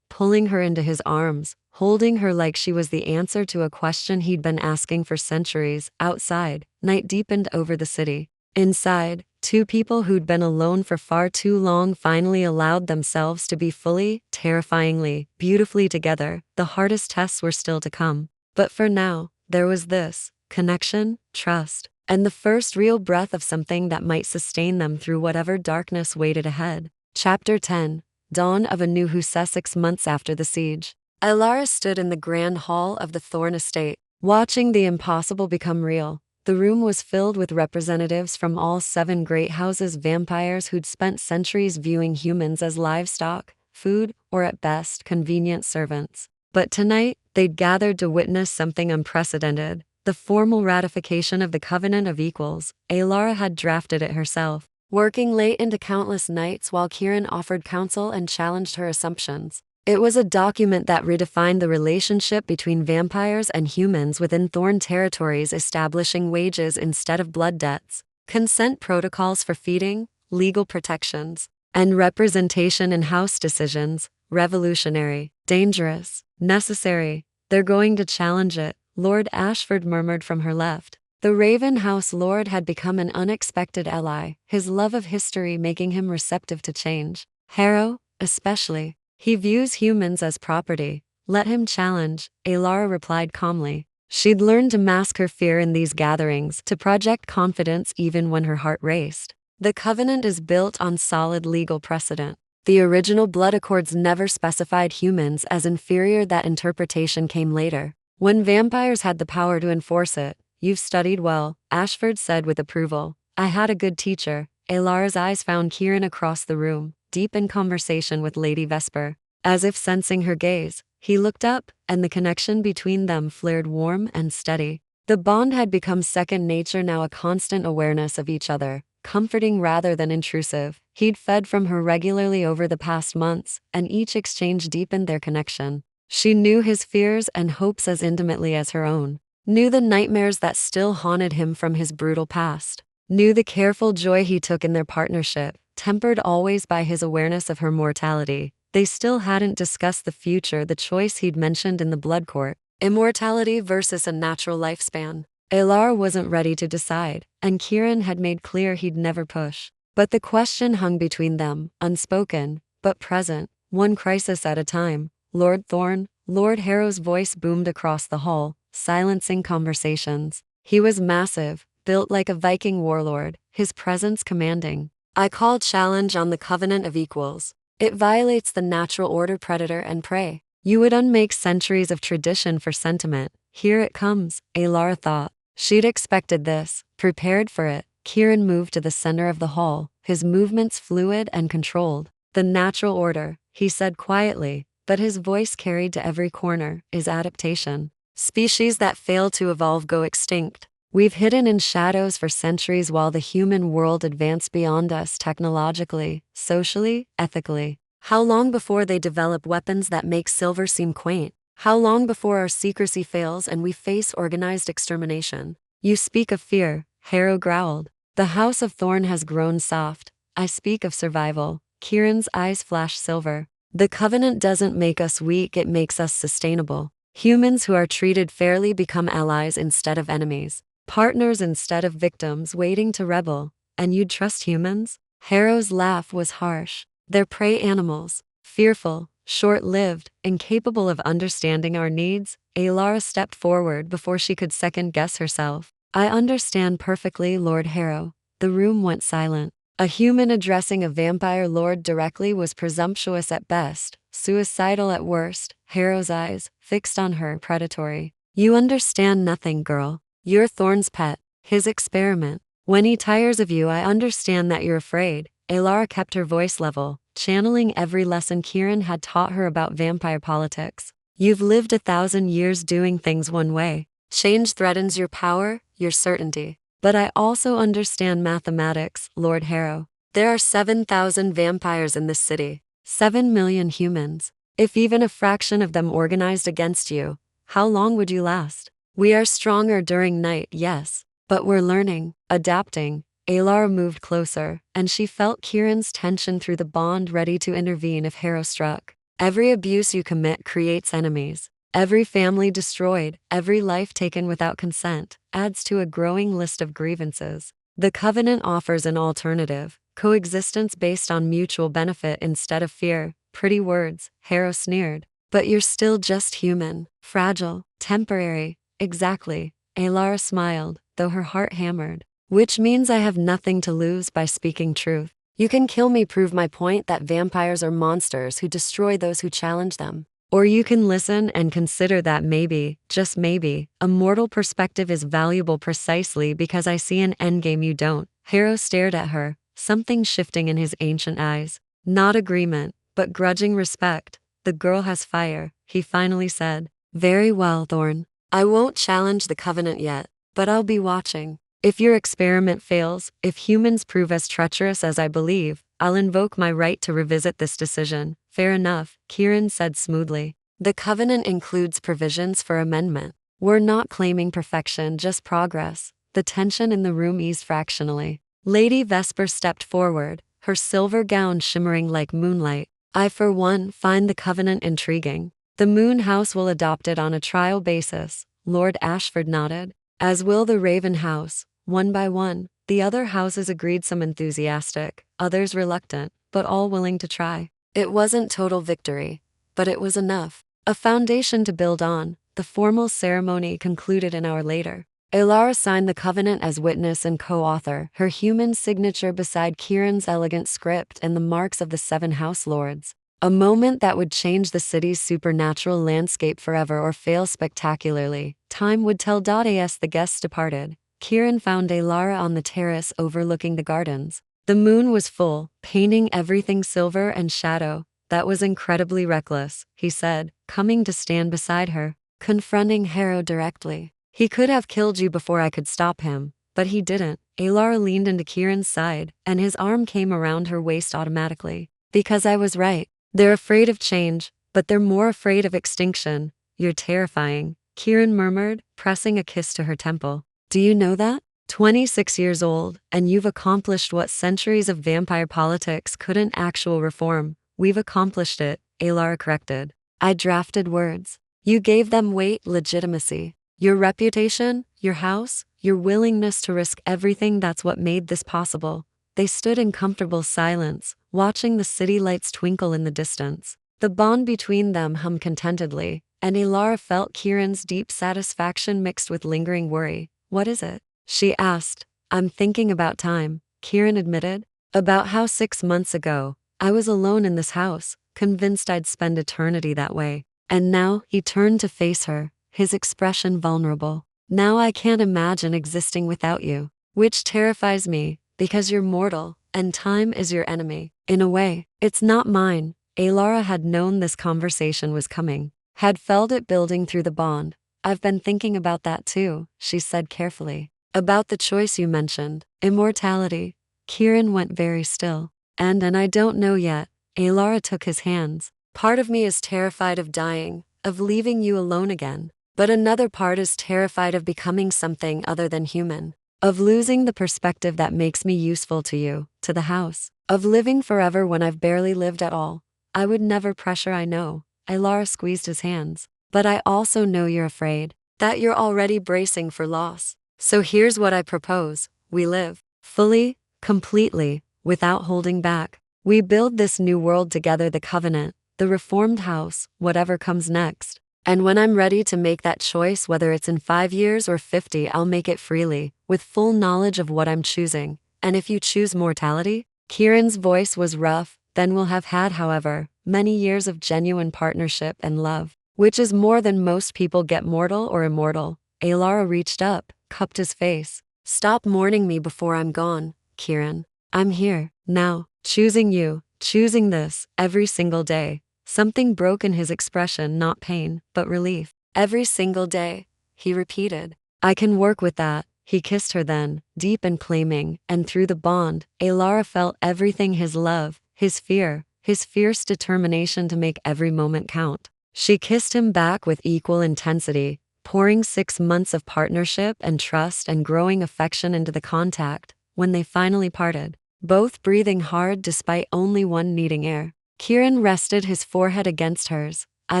pulling her into his arms, holding her like she was the answer to a question he'd been asking for centuries. Outside, night deepened over the city. Inside, two people who'd been alone for far too long finally allowed themselves to be fully, terrifyingly, beautifully together. The hardest tests were still to come. But for now, there was this connection, trust, and the first real breath of something that might sustain them through whatever darkness waited ahead. Chapter 10. Dawn of a New Sussex. Months after the siege, Elara stood in the grand hall of the Thorne estate, watching the impossible become real. The room was filled with representatives from all 7 great houses, vampires who'd spent centuries viewing humans as livestock, food, or at best, convenient servants. But tonight, they'd gathered to witness something unprecedented, the formal ratification of the Covenant of Equals. Elara had drafted it herself, working late into countless nights while Kieran offered counsel and challenged her assumptions. It was a document that redefined the relationship between vampires and humans within Thorne territories, establishing wages instead of blood debts, consent protocols for feeding, legal protections, and representation in house decisions. Revolutionary, dangerous, necessary. They're going to challenge it, Lord Ashford murmured from her left. The Raven House Lord had become an unexpected ally, his love of history making him receptive to change. Harrow, especially. He views humans as property. Let him challenge, Elara replied calmly. She'd learned to mask her fear in these gatherings, to project confidence even when her heart raced. The Covenant is built on solid legal precedent. The original blood accords never specified humans as inferior. That interpretation came later, when vampires had the power to enforce it. You've studied well, Ashford said with approval. I had a good teacher. Elara's eyes found Kieran across the room, deep in conversation with Lady Vesper. As if sensing her gaze, he looked up, and the connection between them flared warm and steady. The bond had become second nature now, a constant awareness of each other, comforting rather than intrusive. He'd fed from her regularly over the past months, and each exchange deepened their connection. She knew his fears and hopes as intimately as her own, knew the nightmares that still haunted him from his brutal past, knew the careful joy he took in their partnership, tempered always by his awareness of her mortality. They still hadn't discussed the future, the choice he'd mentioned in the blood court, immortality versus a natural lifespan. Elara wasn't ready to decide, and Kieran had made clear he'd never push. But the question hung between them, unspoken, but present, one crisis at a time. Lord Thorne, Lord Harrow's voice boomed across the hall, silencing conversations. He was massive, built like a Viking warlord, his presence commanding. I call challenge on the Covenant of Equals. It violates the natural order, predator and prey. You would unmake centuries of tradition for sentiment. Here it comes, Elara thought. She'd expected this, prepared for it. Kieran moved to the center of the hall, his movements fluid and controlled. The natural order, he said quietly, but his voice carried to every corner, is adaptation. Species that fail to evolve go extinct. We've hidden in shadows for centuries while the human world advanced beyond us technologically, socially, ethically. How long before they develop weapons that make silver seem quaint? How long before our secrecy fails and we face organized extermination? You speak of fear, Harrow growled. The House of Thorn has grown soft. I speak of survival. Kieran's eyes flashed silver. The Covenant doesn't make us weak, it makes us sustainable. Humans who are treated fairly become allies instead of enemies. Partners instead of victims waiting to rebel. And you'd trust humans? Harrow's laugh was harsh. They're prey animals. Fearful, short-lived, incapable of understanding our needs. Elara stepped forward before she could second-guess herself. I understand perfectly, Lord Harrow. The room went silent. A human addressing a vampire lord directly was presumptuous at best, suicidal at worst. Harrow's eyes, fixed on her, predatory. You understand nothing, girl. You're Thorn's pet, his experiment. When he tires of you, I understand that you're afraid. Elara kept her voice level, channeling every lesson Kieran had taught her about vampire politics. You've lived 1,000 years doing things one way. Change threatens your power, your certainty. But I also understand mathematics, Lord Harrow. There are 7,000 vampires in this city. 7 million humans. If even a fraction of them organized against you, how long would you last? We are stronger during night, yes. But we're learning, adapting. Elara moved closer, and she felt Kieran's tension through the bond, ready to intervene if Harrow struck. Every abuse you commit creates enemies. Every family destroyed, every life taken without consent, adds to a growing list of grievances. The Covenant offers an alternative, coexistence based on mutual benefit instead of fear. Pretty words, Harrow sneered. But you're still just human, fragile, temporary. Exactly, Elara smiled, though her heart hammered. Which means I have nothing to lose by speaking truth. You can kill me, prove my point that vampires are monsters who destroy those who challenge them. Or you can listen and consider that maybe, just maybe, a mortal perspective is valuable precisely because I see an endgame you don't. Harrow stared at her, something shifting in his ancient eyes. Not agreement, but grudging respect. The girl has fire, he finally said. Very well, Thorn. I won't challenge the Covenant yet, but I'll be watching. If your experiment fails, if humans prove as treacherous as I believe, I'll invoke my right to revisit this decision. Fair enough, Kieran said smoothly. The Covenant includes provisions for amendment. We're not claiming perfection, just progress. The tension in the room eased fractionally. Lady Vesper stepped forward, her silver gown shimmering like moonlight. I, for one, find the Covenant intriguing. The Moon House will adopt it on a trial basis. Lord Ashford nodded. As will the Raven House. One by one, the other houses agreed, some enthusiastic, others reluctant, but all willing to try. It wasn't total victory, but it was enough. A foundation to build on. The formal ceremony concluded an hour later. Elara signed the Covenant as witness and co-author, her human signature beside Kieran's elegant script and the marks of the 7 House Lords. A moment that would change the city's supernatural landscape forever or fail spectacularly. Time would tell. As the guests departed, Kieran found Elara on the terrace overlooking the gardens. The moon was full, painting everything silver and shadow. That was incredibly reckless, he said, coming to stand beside her, confronting Harrow directly. He could have killed you before I could stop him, but he didn't. Elara leaned into Kieran's side, and his arm came around her waist automatically. Because I was right. They're afraid of change, but they're more afraid of extinction. You're terrifying, Kieran murmured, pressing a kiss to her temple. Do you know that? 26 years old, and you've accomplished what centuries of vampire politics couldn't. Actual reform. We've accomplished it, Elara corrected. I drafted words. You gave them weight, legitimacy. Your reputation, your house, your willingness to risk everything, that's what made this possible. They stood in comfortable silence, watching the city lights twinkle in the distance. The bond between them hummed contentedly, and Elara felt Kieran's deep satisfaction mixed with lingering worry. What is it? She asked. I'm thinking about time, Kieran admitted. About how 6 months ago, I was alone in this house, convinced I'd spend eternity that way. And now, he turned to face her, his expression vulnerable. Now I can't imagine existing without you, which terrifies me, because you're mortal, and time is your enemy. In a way, it's not mine. Elara had known this conversation was coming, had felt it building through the bond. I've been thinking about that too, she said carefully. About the choice you mentioned, immortality. Kieran went very still. And I don't know yet. Elara took his hands. Part of me is terrified of dying, of leaving you alone again. But another part is terrified of becoming something other than human. Of losing the perspective that makes me useful to you, to the house. Of living forever when I've barely lived at all. I would never pressure, I know. Elara squeezed his hands. But I also know you're afraid. That you're already bracing for loss. So here's what I propose. We live. Fully, completely, without holding back. We build this new world together, the covenant, the reformed house, whatever comes next. And when I'm ready to make that choice, whether it's in 5 years or 50, I'll make it freely, with full knowledge of what I'm choosing. And if you choose mortality? Kieran's voice was rough. Then we'll have had, however, many years of genuine partnership and love, which is more than most people get, mortal or immortal. Elara reached up, cupped his face. Stop mourning me before I'm gone, Kieran. I'm here, now, choosing you, choosing this, every single day. Something broke in his expression, not pain, but relief. Every single day, he repeated. I can work with that. He kissed her then, deep and claiming, and through the bond, Elara felt everything: his love, his fear, his fierce determination to make every moment count. She kissed him back with equal intensity, pouring 6 months of partnership and trust and growing affection into the contact. When they finally parted, both breathing hard despite only one needing air, Kieran rested his forehead against hers. I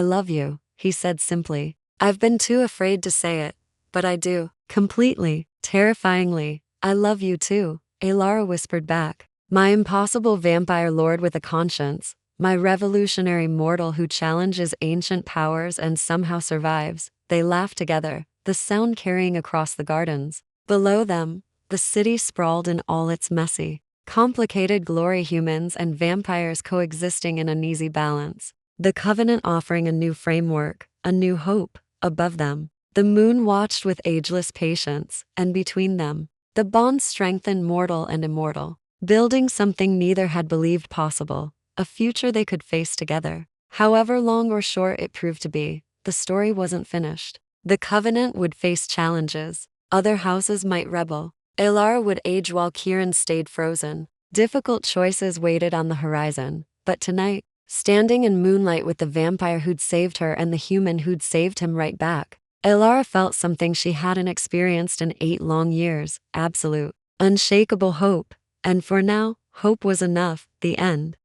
love you, he said simply. I've been too afraid to say it, but I do. Completely, terrifyingly. I love you too, Elara whispered back. My impossible vampire lord with a conscience, my revolutionary mortal who challenges ancient powers and somehow survives. They laughed together, the sound carrying across the gardens. Below them, the city sprawled in all its messy, complicated glory, humans and vampires coexisting in uneasy balance. The covenant offering a new framework, a new hope. Above them, the moon watched with ageless patience, and between them, the bond strengthened, mortal and immortal, building something neither had believed possible, a future they could face together. However long or short it proved to be, the story wasn't finished. The covenant would face challenges. Other houses might rebel. Elara would age while Kieran stayed frozen. Difficult choices waited on the horizon. But tonight, standing in moonlight with the vampire who'd saved her and the human who'd saved him right back, Elara felt something she hadn't experienced in 8 long years: absolute, unshakable hope. And for now, hope was enough. The end.